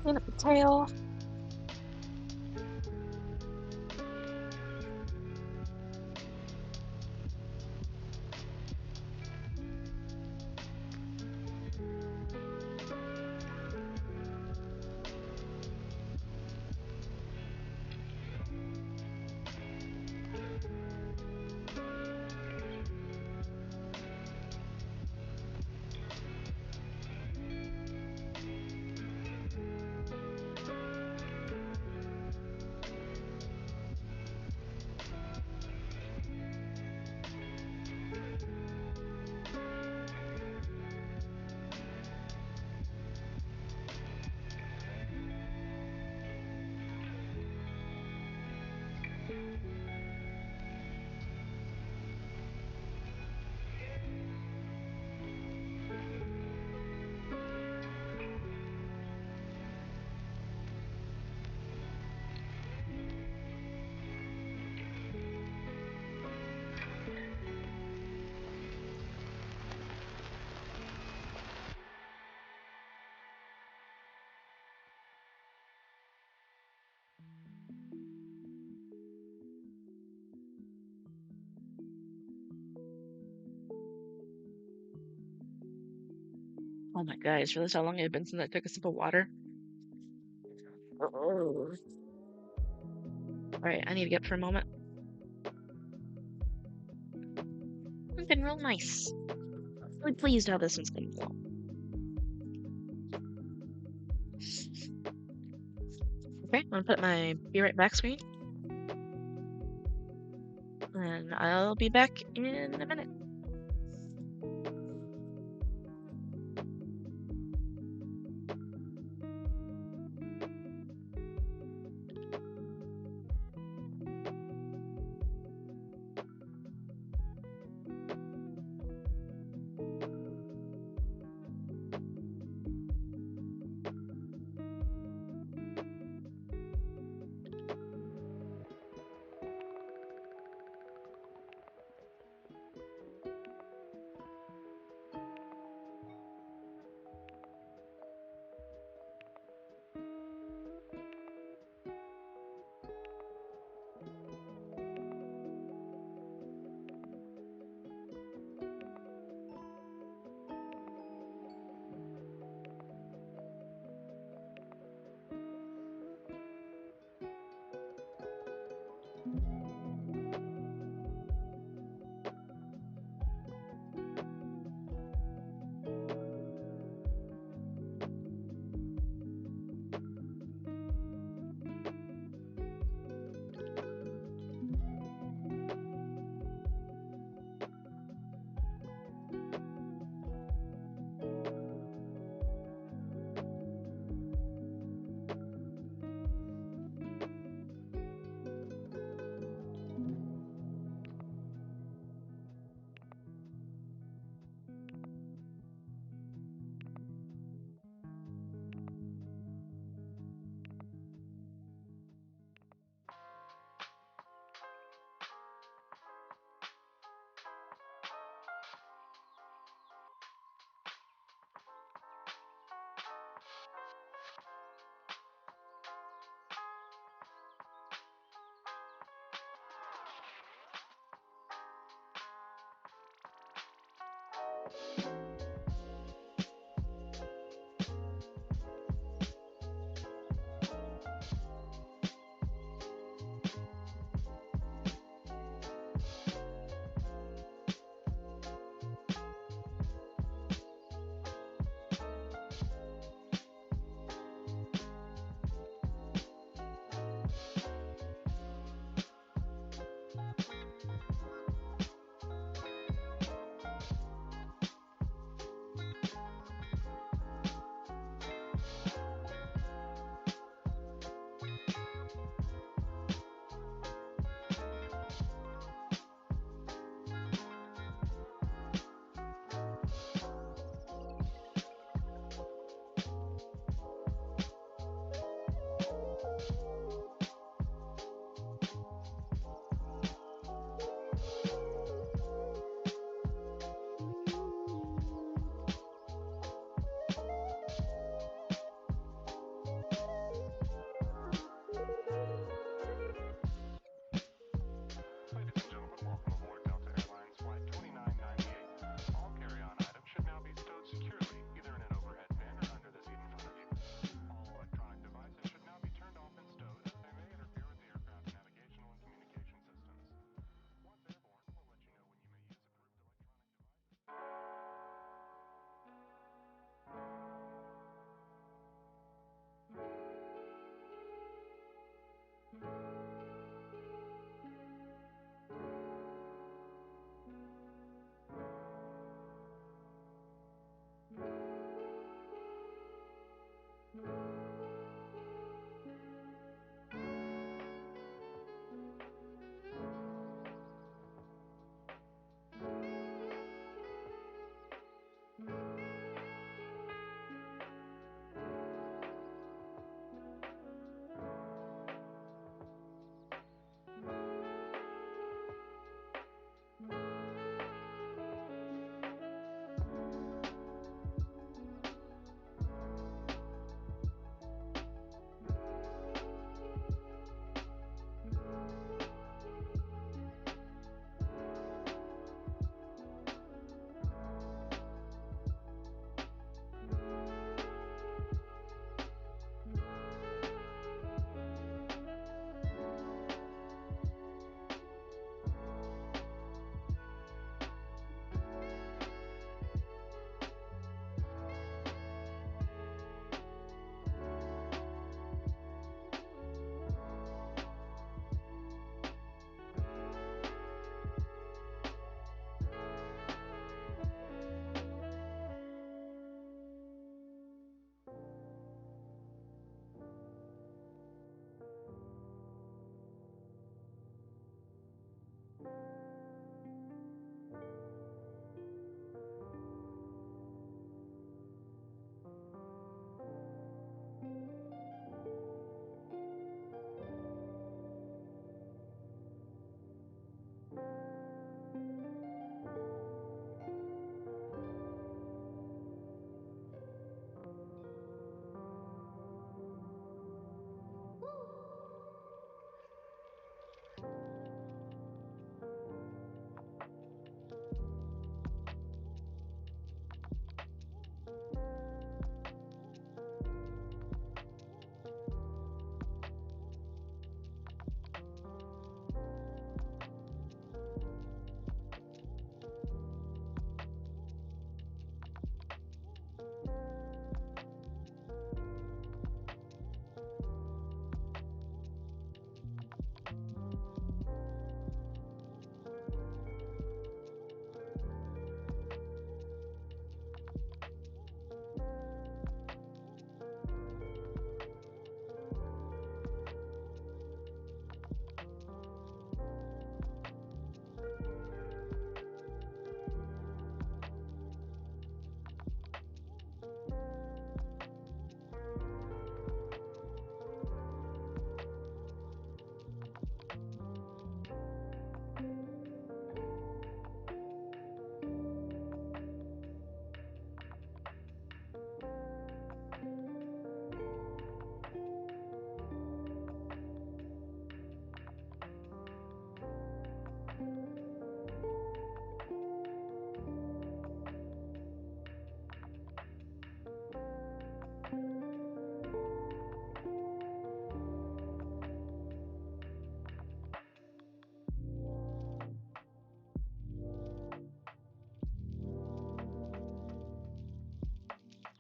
Clean up the tail.
Oh my God, I just realized how long it had been since I took a sip of water.
Oh.
All right, I need to get up for a moment.
It's been real nice. Really pleased how this one's going to go.
Okay, I'm gonna put my be right back screen, and I'll be back in a minute.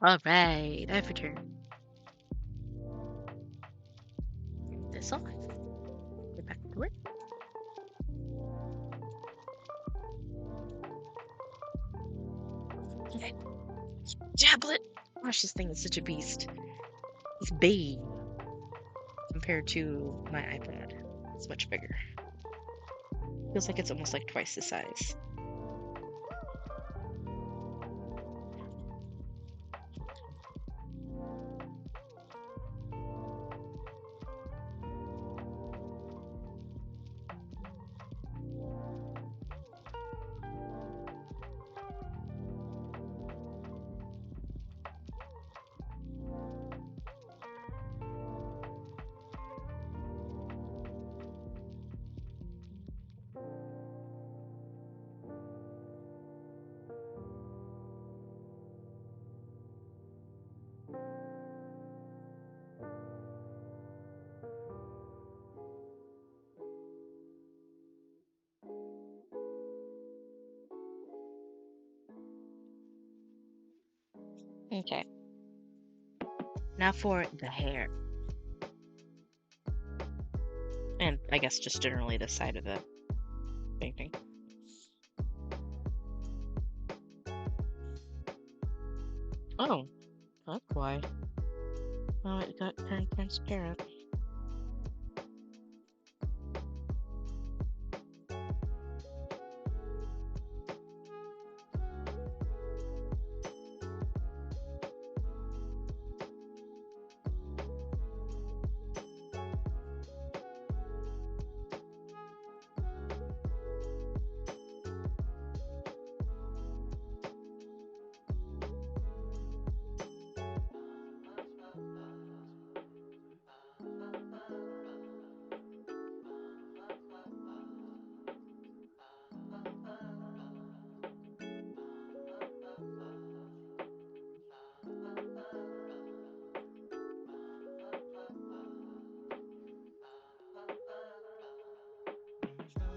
All right, I've returned. Turn this off. Get back to work. Okay. Tablet. Gosh, this thing is such a beast. It's big compared to my iPad. It's much bigger. Feels like it's almost like twice the size. Okay. Now for the hair. And I guess just generally the side of the painting. Oh, that's why.
Oh, it got turned transparent.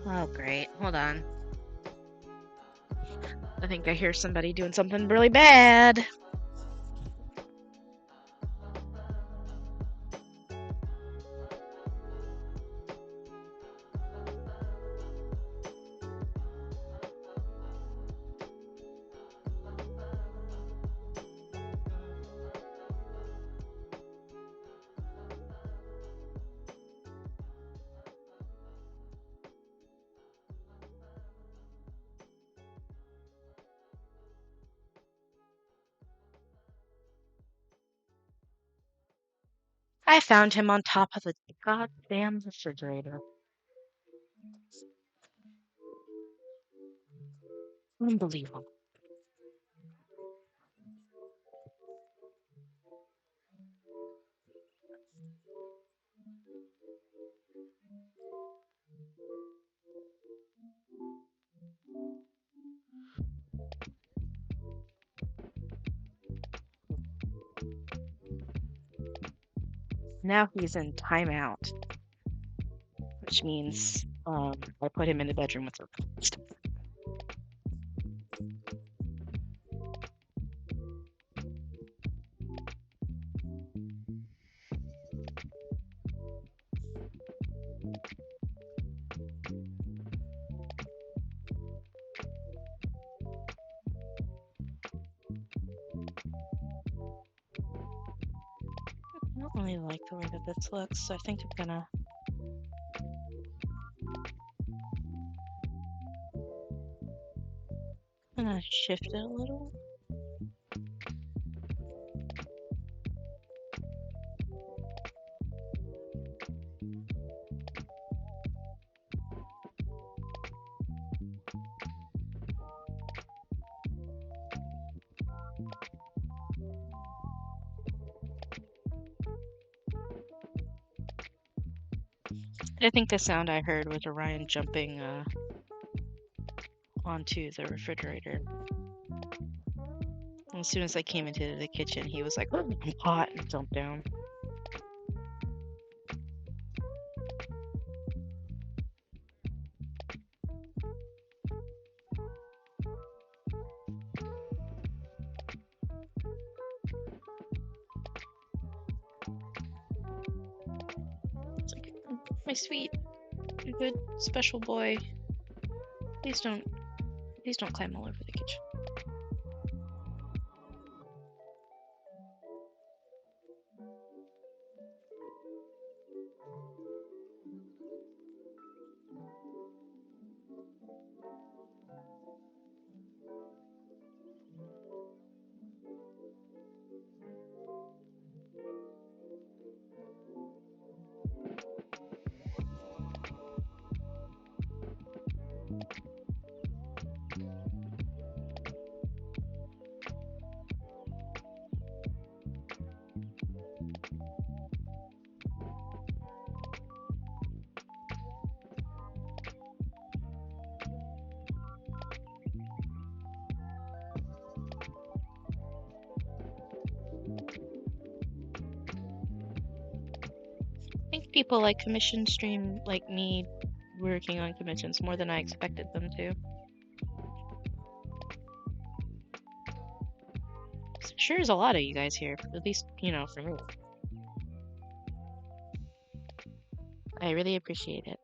Oh, great. Hold on. I think I hear somebody doing something really bad. I found him on top of the goddamn refrigerator. Unbelievable. Now he's in timeout, which means I put him in the bedroom with the I don't really like the way that this looks, so I think I'm gonna shift it a little. I think the sound I heard was Orion jumping onto the refrigerator. And as soon as I came into the kitchen, he was like, "Oh, I'm hot," and jumped down. It's like, "Oh, my sweet, good, special boy. Please don't climb all over the kitchen." I think people like commission stream like me working on commissions more than I expected them to. Sure is a lot of you guys here, at least, for me. I really appreciate it.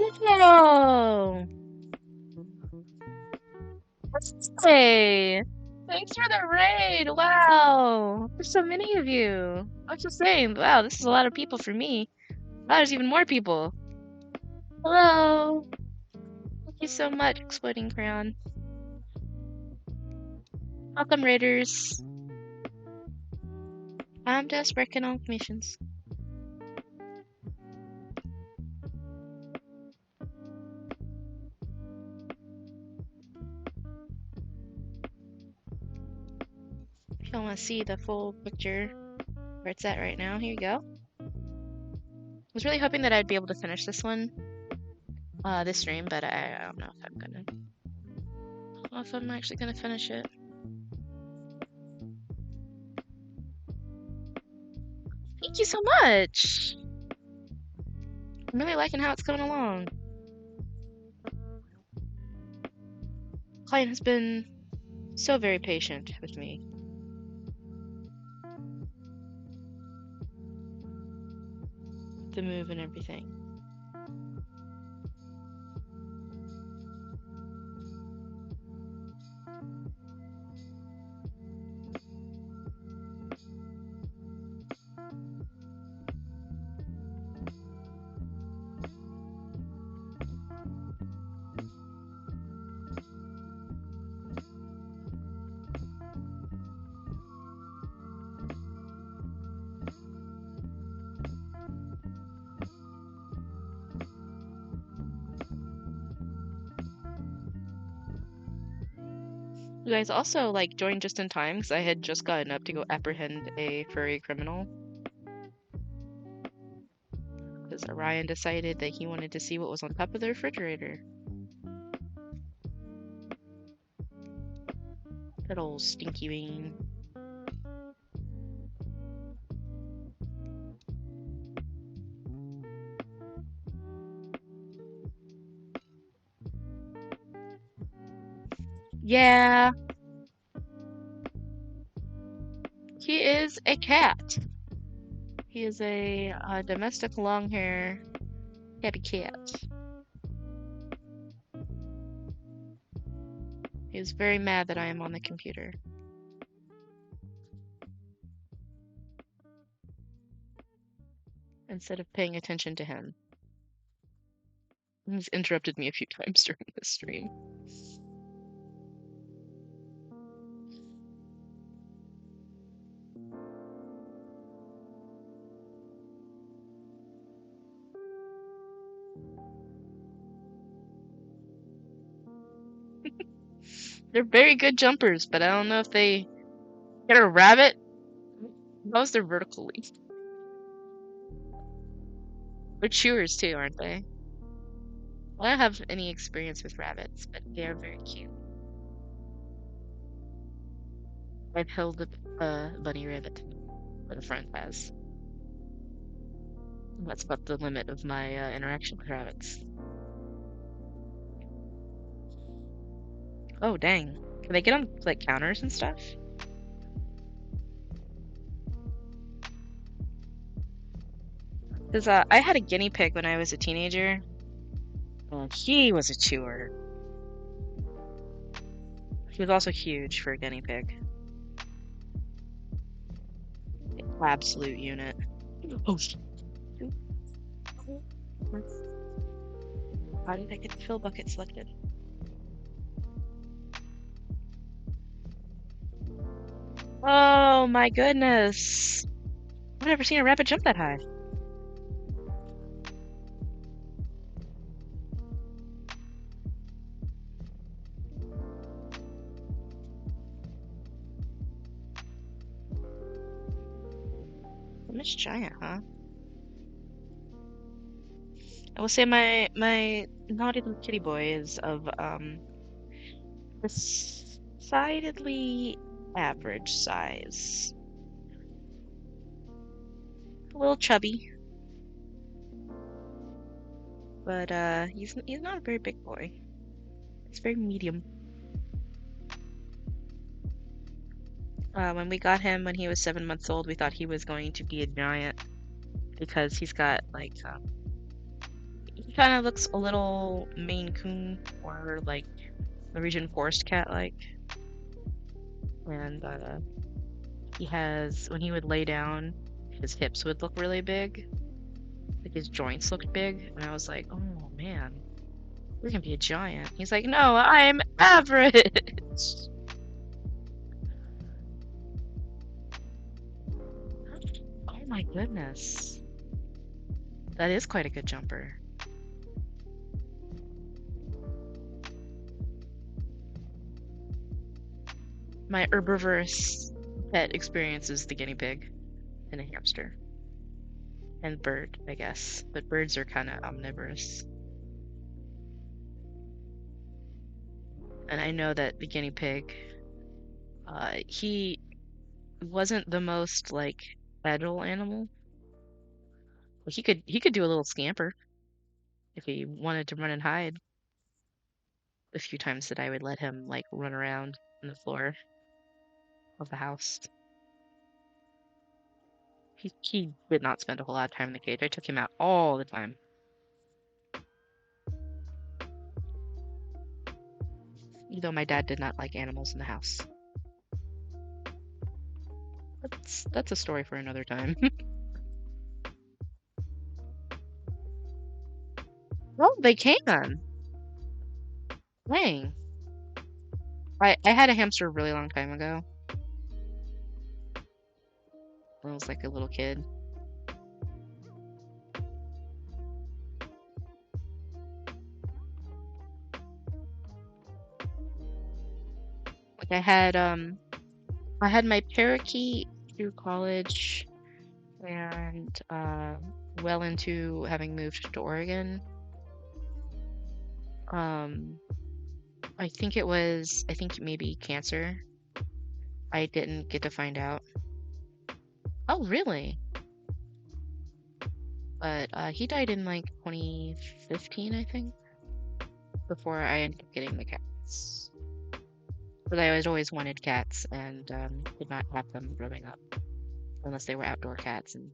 Wow! Hey! Thanks for the raid! Wow! There's so many of you! I'm just saying, wow, this is a lot of people for me. Wow, there's even more people. Hello! Thank you so much, Exploding Crayon. Welcome, raiders. I'm just working on missions. If you want to see the full picture where it's at right now, here you go. I was really hoping that I'd be able to finish this one, this stream, but I don't know if I'm gonna. I don't know if I'm actually gonna finish it. Thank you so much! I'm really liking how it's coming along. Client has been so very patient with me. The move and everything. You guys also like joined just in time because I had just gotten up to go apprehend a furry criminal. Because Orion decided that he wanted to see what was on top of the refrigerator. That old stinky bean. Yeah, he is a cat. He is a domestic long hair tabby cat. He is very mad that I am on the computer. Instead of paying attention to him. He's interrupted me a few times during this stream. They're very good jumpers, but I don't know if they get a rabbit. Those they're vertically. They're chewers too, aren't they? I don't have any experience with rabbits, but they are very cute. I've held a bunny rabbit, but a friend has. That's about the limit of my interaction with rabbits. Oh, dang. Can they get on, like, counters and stuff? Because I had a guinea pig when I was a teenager, and he was a chewer. He was also huge for a guinea pig. Absolute unit. Oh, shit. How did I get the fill bucket selected? Oh my goodness! I've never seen a rabbit jump that high. Miss Giant, huh? I will say my naughty little kitty boy is of decidedly average size. A little chubby, but he's not a very big boy. It's very medium. When we got him when he was 7 months old, we thought he was going to be a giant because he's got like He kind of looks a little Maine Coon or like Norwegian Forest Cat like. And he has, when he would lay down, his hips would look really big. Like his joints looked big. And I was like, oh man, you're gonna be a giant. He's like, no, I'm average. Oh my goodness. That is quite a good jumper. My herbivorous pet experience is the guinea pig and a hamster. And bird, I guess. But birds are kind of omnivorous. And I know that the guinea pig, he wasn't the most like agile animal. But he could do a little scamper if he wanted to run and hide. The few times that I would let him like run around on the floor of the house. He did not spend a whole lot of time in the cage. I took him out all the time. Though my dad did not like animals in the house. That's a story for another time. Well, they can. Dang. I had a hamster a really long time ago. When I was like a little kid. Like I had my parakeet through college and well into having moved to Oregon. Um I think maybe cancer. I didn't get to find out. Oh, really? But he died in like 2015, I think, before I ended up getting the cats. But I always wanted cats and did not have them growing up unless they were outdoor cats, and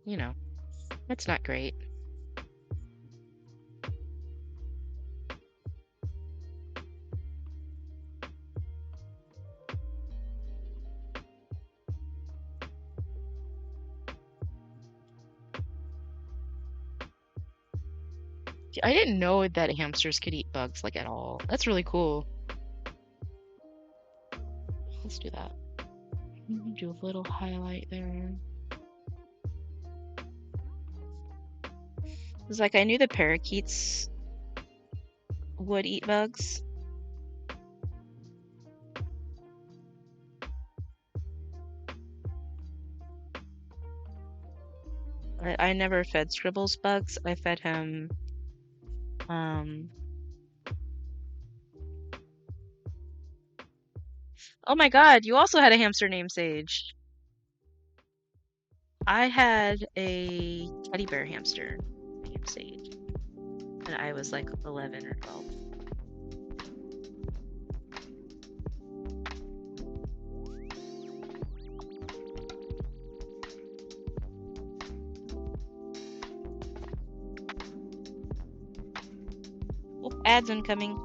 that's not great. I didn't know that hamsters could eat bugs like at all. That's really cool. Let's do that. Do a little highlight there. It's like I knew the parakeets would eat bugs. I never fed Scribbles bugs. I fed him um oh my God, you also had a hamster named Sage. I had a teddy bear hamster named Sage. And I was like 11 or 12. Oh, ads incoming.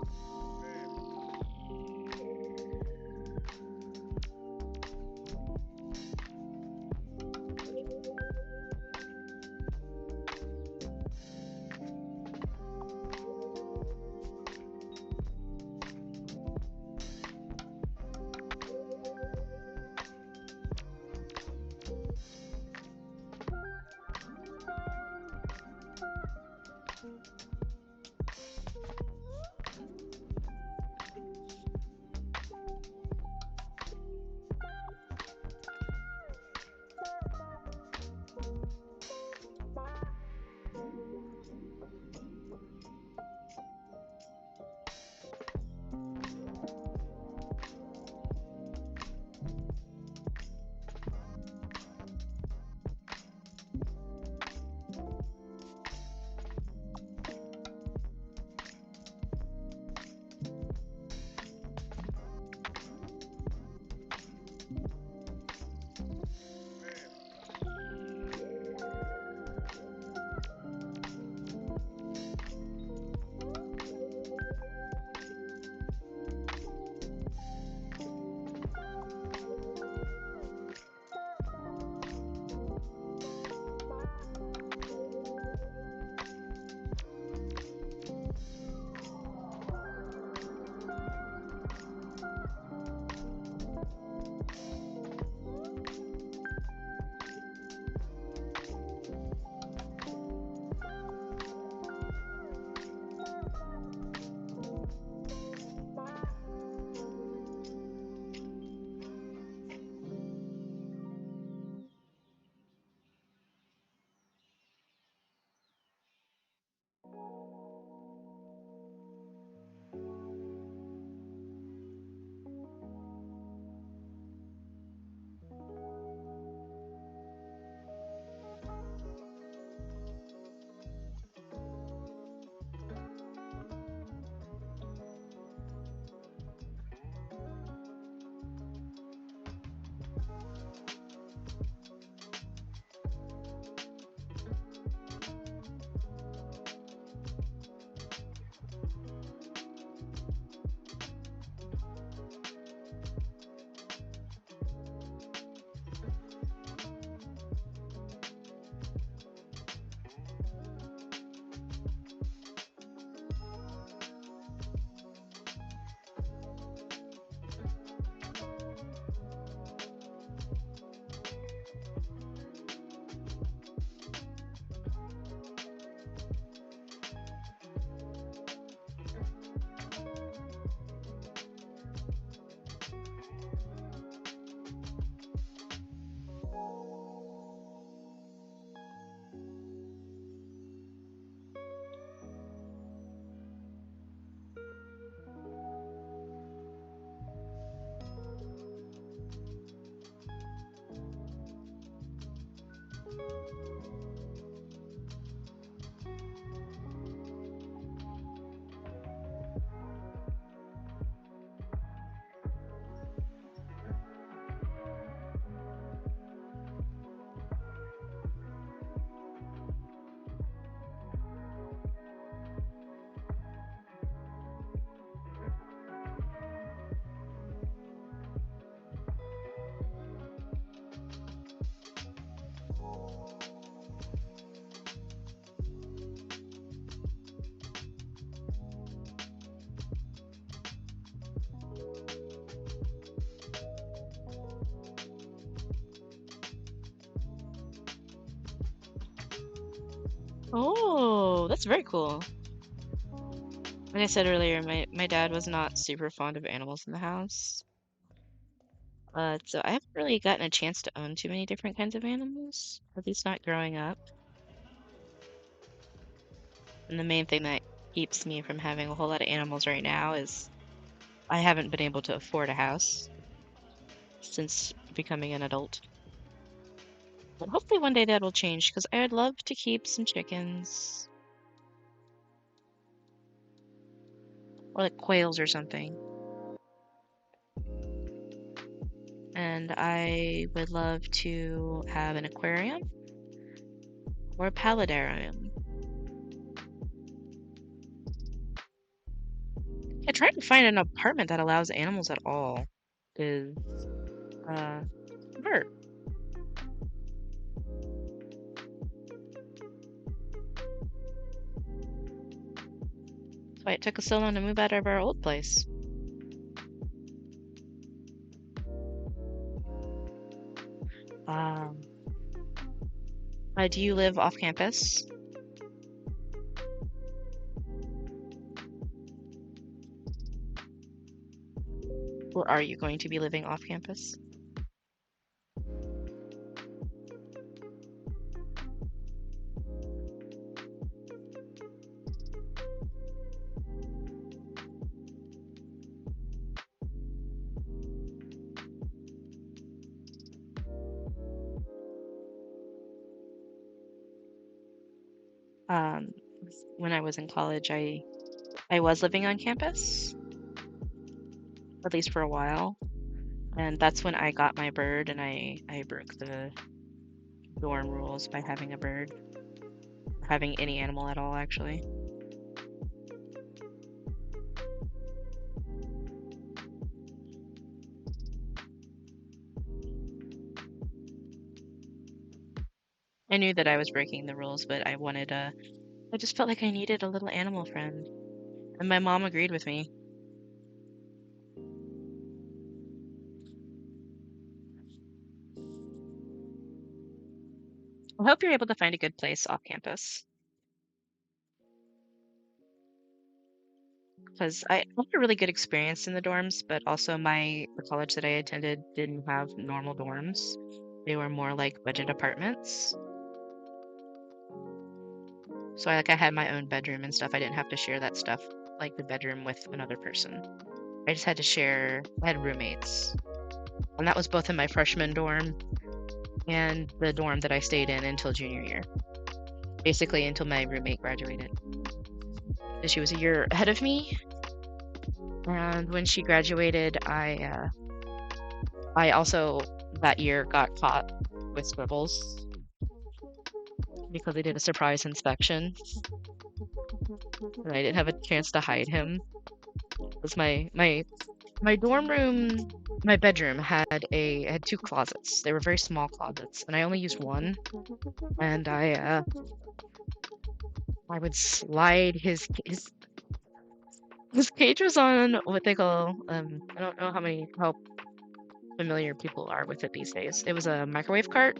Oh, that's very cool. Like I said earlier, my dad was not super fond of animals in the house. So I haven't really gotten a chance to own too many different kinds of animals, at least not growing up. And the main thing that keeps me from having a whole lot of animals right now is I haven't been able to afford a house since becoming an adult. But hopefully one day that will change because I would love to keep some chickens or like quails or something. And I would love to have an aquarium or a paludarium. Yeah, trying to find an apartment that allows animals at all is hard. That's why it took us so long to move out of our old place. Um, do you live off campus? Or are you going to be living off campus? Um, when I was in college, I was living on campus, at least for a while. And that's when I got my bird and I broke the dorm rules by having a bird, or having any animal at all, actually. I knew that I was breaking the rules, but I just felt like I needed a little animal friend. And my mom agreed with me. I hope you're able to find a good place off campus. Because I had a really good experience in the dorms, but also the college that I attended didn't have normal dorms. They were more like budget apartments. So I had my own bedroom and stuff. I didn't have to share that stuff, like the bedroom with another person. I just had to share, I had roommates. And that was both in my freshman dorm and the dorm that I stayed in until junior year. Basically until my roommate graduated. She was a year ahead of me, and when she graduated, I also that year got caught with scribbles because they did a surprise inspection, and I didn't have a chance to hide him. Because my dorm room, my bedroom had two closets. They were very small closets, and I only used one. And I would slide his cage was on what they call I don't know how familiar people are with it these days. It was a microwave cart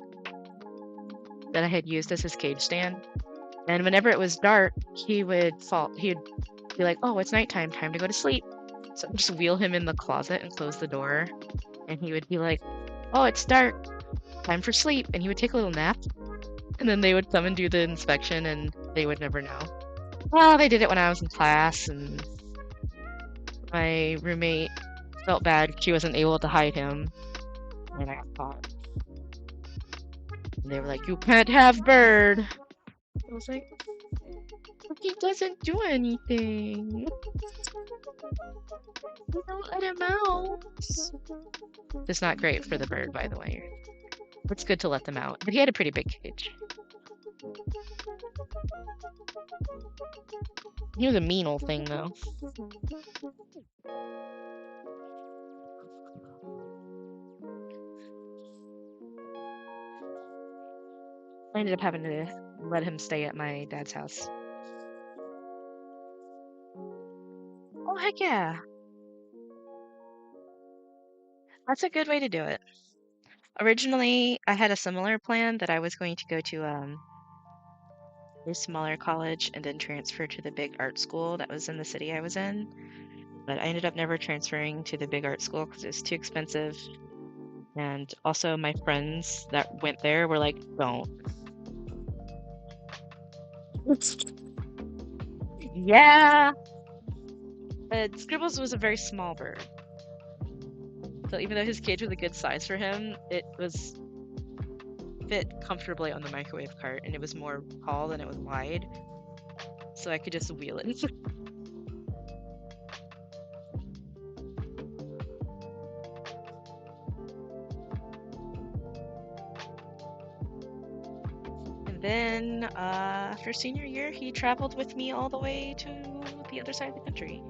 that I had used as his cage stand. And whenever it was dark, he'd be like, "Oh, it's nighttime, time to go to sleep." So I'd just wheel him in the closet and close the door, and he would be like, "Oh, it's dark, time for sleep." And he would take a little nap, and then they would come and do the inspection, and they would never know. Well, they did it when I was in class, and my roommate felt bad she wasn't able to hide him, and I got caught. And they were like, "You can't have Bird." I was like, "But he doesn't do anything. You don't let him out." It's not great for the bird, by the way. It's good to let them out. But he had a pretty big cage. He was a mean old thing, though. I ended up having to let him stay at my dad's house. Oh, heck yeah. That's a good way to do it. Originally, I had a similar plan that I was going to go to a smaller college and then transferred to the big art school that was in the city I was in. But I ended up never transferring to the big art school because it was too expensive. And also, my friends that went there were like, don't. Yeah. Scribbles was a very small bird. So even though his cage was a good size for him, it was fit comfortably on the microwave cart and it was more tall than it was wide. So I could just wheel it. And then after senior year, he traveled with me all the way to the other side of the country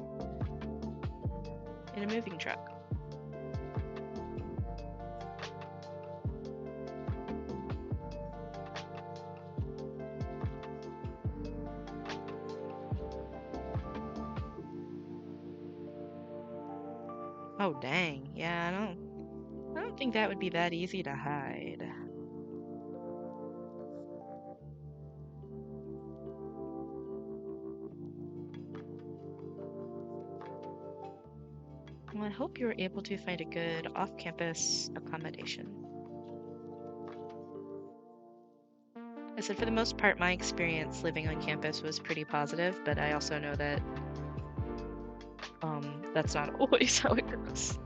in a moving truck. Oh dang. Yeah, I don't think that would be that easy to hide. Well, I hope you were able to find a good off-campus accommodation. I said for the most part, my experience living on campus was pretty positive, but I also know that that's not always how it goes.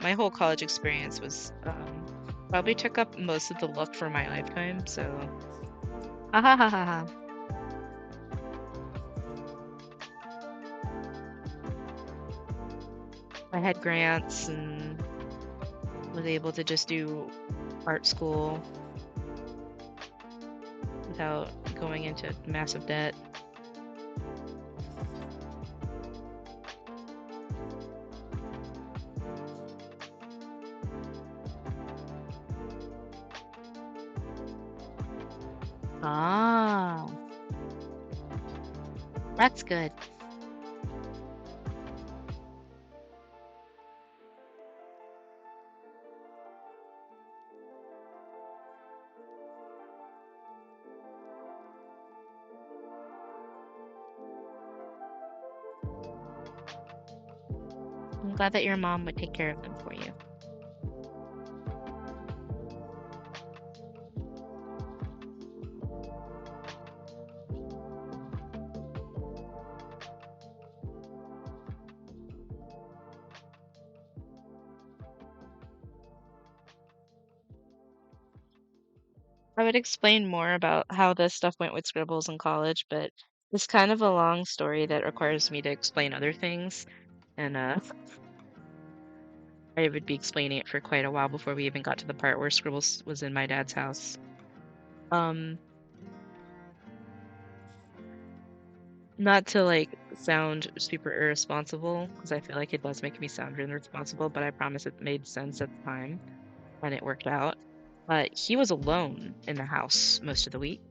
My whole college experience was probably took up most of the luck for my lifetime, so ha ha ha ha ha. I had grants and was able to just do art school without going into massive debt. Ah, that's good. I'm glad that your mom would take care of them for you. I would explain more about how this stuff went with scribbles in college, but it's kind of a long story that requires me to explain other things, and I would be explaining it for quite a while before we even got to the part where Scribbles was in my dad's house. Um, Not to like sound super irresponsible, because I feel like it does make me sound irresponsible, but I promise it made sense at the time and it worked out. But he was alone in the house most of the week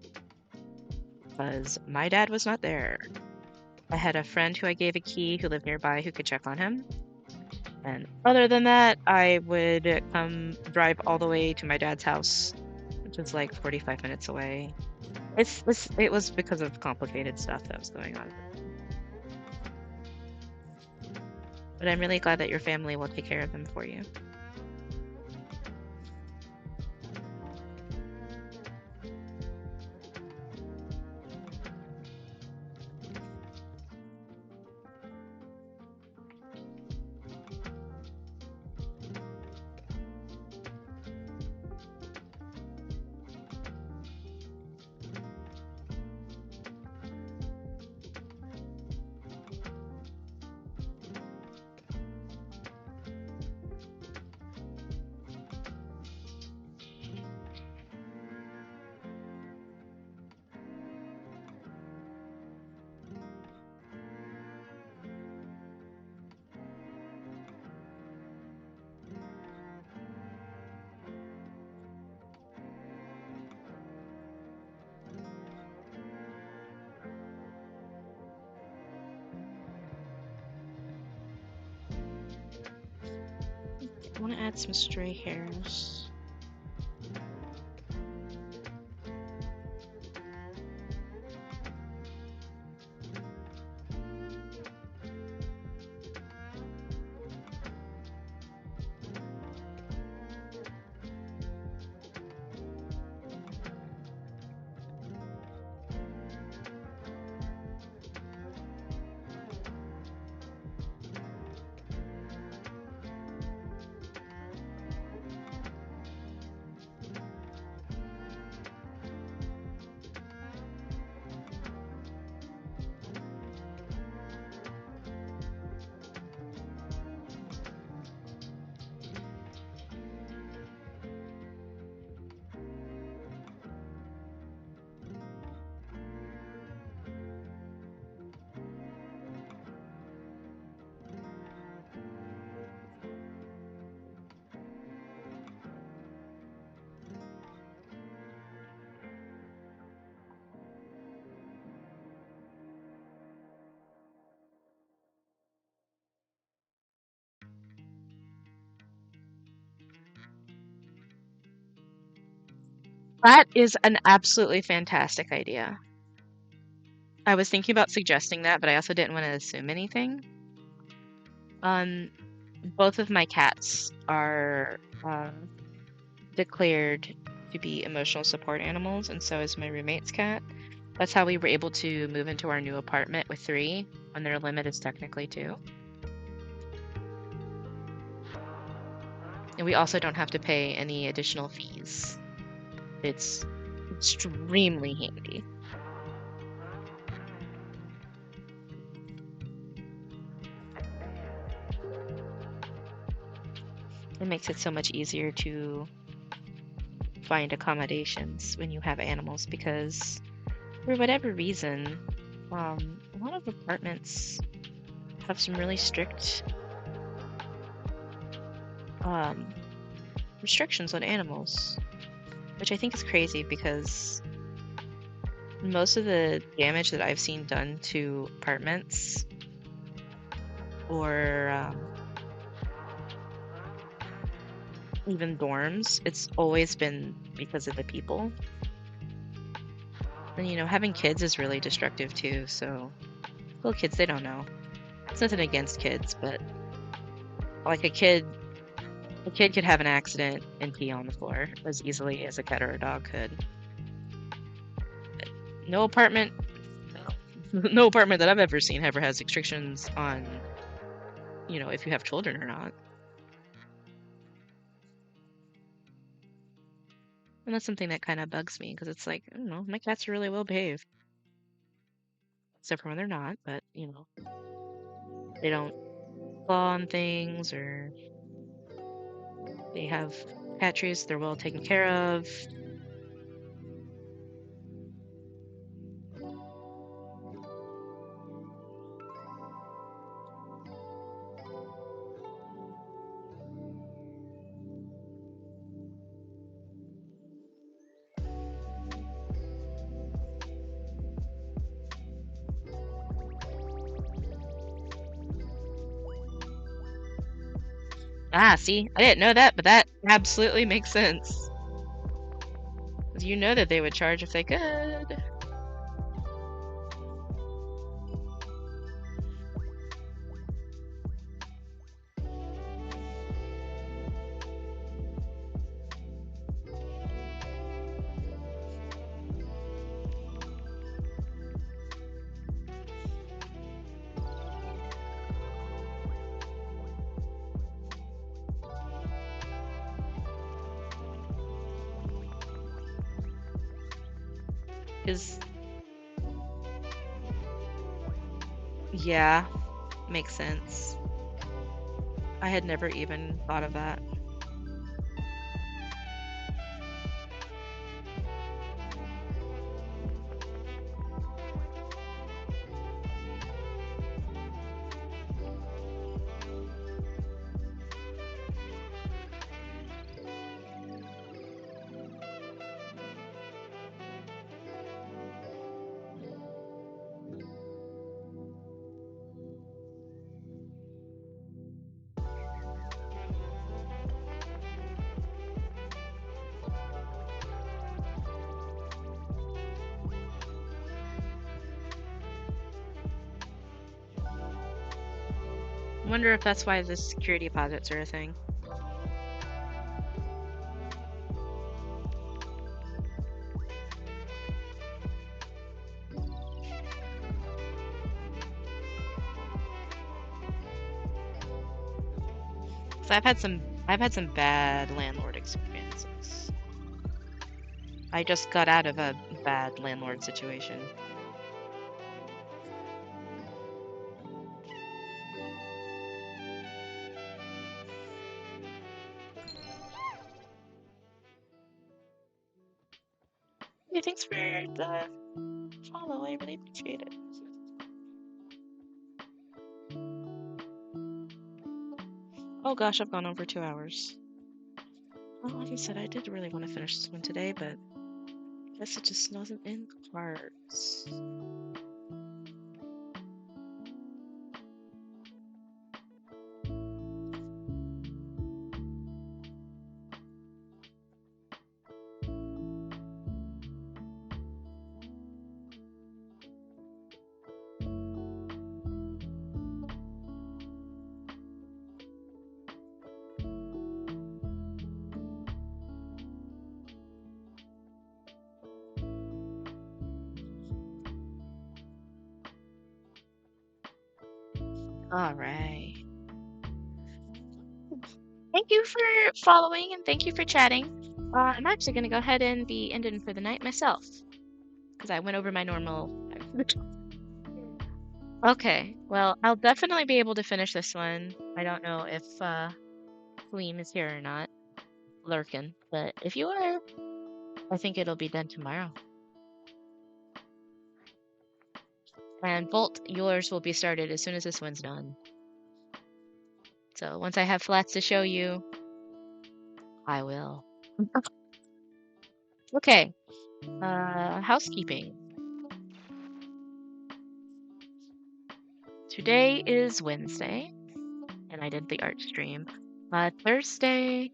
because my dad was not there. I had a friend who I gave a key who lived nearby who could check on him. And other than that, I would come drive all the way to my dad's house, which is like 45 minutes away. It was because of complicated stuff that was going on. But I'm really glad that your family will take care of them for you. I want to add some stray hairs. That is an absolutely fantastic idea. I was thinking about suggesting that, but I also didn't want to assume anything. Both of my cats are declared to be emotional support animals, and so is my roommate's cat. That's how we were able to move into our new apartment with 3 when their limit is technically 2. And we also don't have to pay any additional fees. It's extremely handy. It makes it so much easier to find accommodations when you have animals because for whatever reason, a lot of apartments have some really strict restrictions on animals, which I think is crazy because most of the damage that I've seen done to apartments or even dorms, it's always been because of the people. And having kids is really destructive too, so little kids, they don't know. It's nothing against kids, but like a kid could have an accident and pee on the floor as easily as a cat or a dog could. No apartment no apartment that I've ever seen ever has restrictions on, if you have children or not. And that's something that kind of bugs me because it's like, I don't know, my cats are really well behaved. Except for when they're not, but they don't claw on things or they have cat trees, they're well taken care of. Ah, see, I didn't know that, but that absolutely makes sense. 'Cause you know that they would charge if they could. Because, yeah, makes sense. I had never even thought of that. I wonder if that's why the security deposits are a thing. So I've had some bad landlord experiences. I just got out of a bad landlord situation. Yeah, thanks for the follow. I really appreciate it. Oh gosh, I've gone over 2 hours. Well, like I said, I did really want to finish this one today, but I guess it just wasn't in the cards. All right. Thank you for following and thank you for chatting. I'm actually going to go ahead and be ending for the night myself because I went over my normal. Okay, well, I'll definitely be able to finish this one. I don't know if Fleem is here or not, lurking, but if you are, I think it'll be done tomorrow. And Bolt, yours will be started as soon as this one's done. So once I have flats to show you, I will. Okay, housekeeping. Today is Wednesday, and I did the art stream. Thursday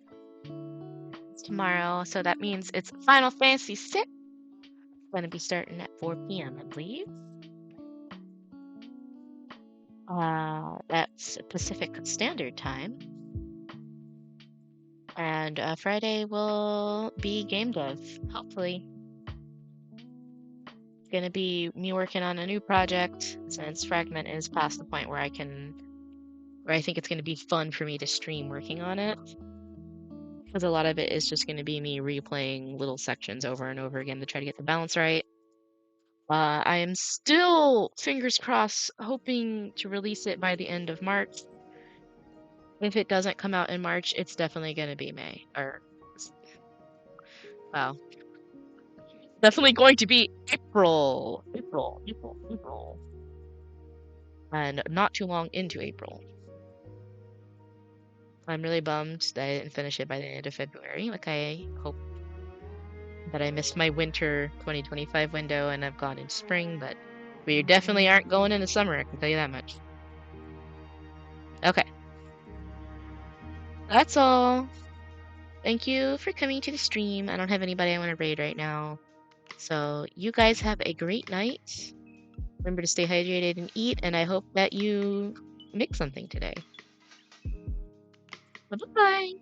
is tomorrow, so that means it's Final Fantasy VI. Going to be starting at 4 p.m., I believe. That's Pacific Standard Time. And Friday will be game dev, hopefully. Gonna be me working on a new project since Fragment is past the point where I think it's gonna be fun for me to stream working on it. Because a lot of it is just gonna be me replaying little sections over and over again to try to get the balance right. I am still, fingers crossed, hoping to release it by the end of March. If it doesn't come out in March, it's definitely gonna be May. Wow. Definitely going to be April. April. And not too long into April. I'm really bummed that I didn't finish it by the end of February. Like I hope that I missed my winter 2025 window and I've gone into spring, but we definitely aren't going into summer, I can tell you that much. Okay. That's all. Thank you for coming to the stream. I don't have anybody I want to raid right now. So you guys have a great night. Remember to stay hydrated and eat, and I hope that you make something today. Bye-bye.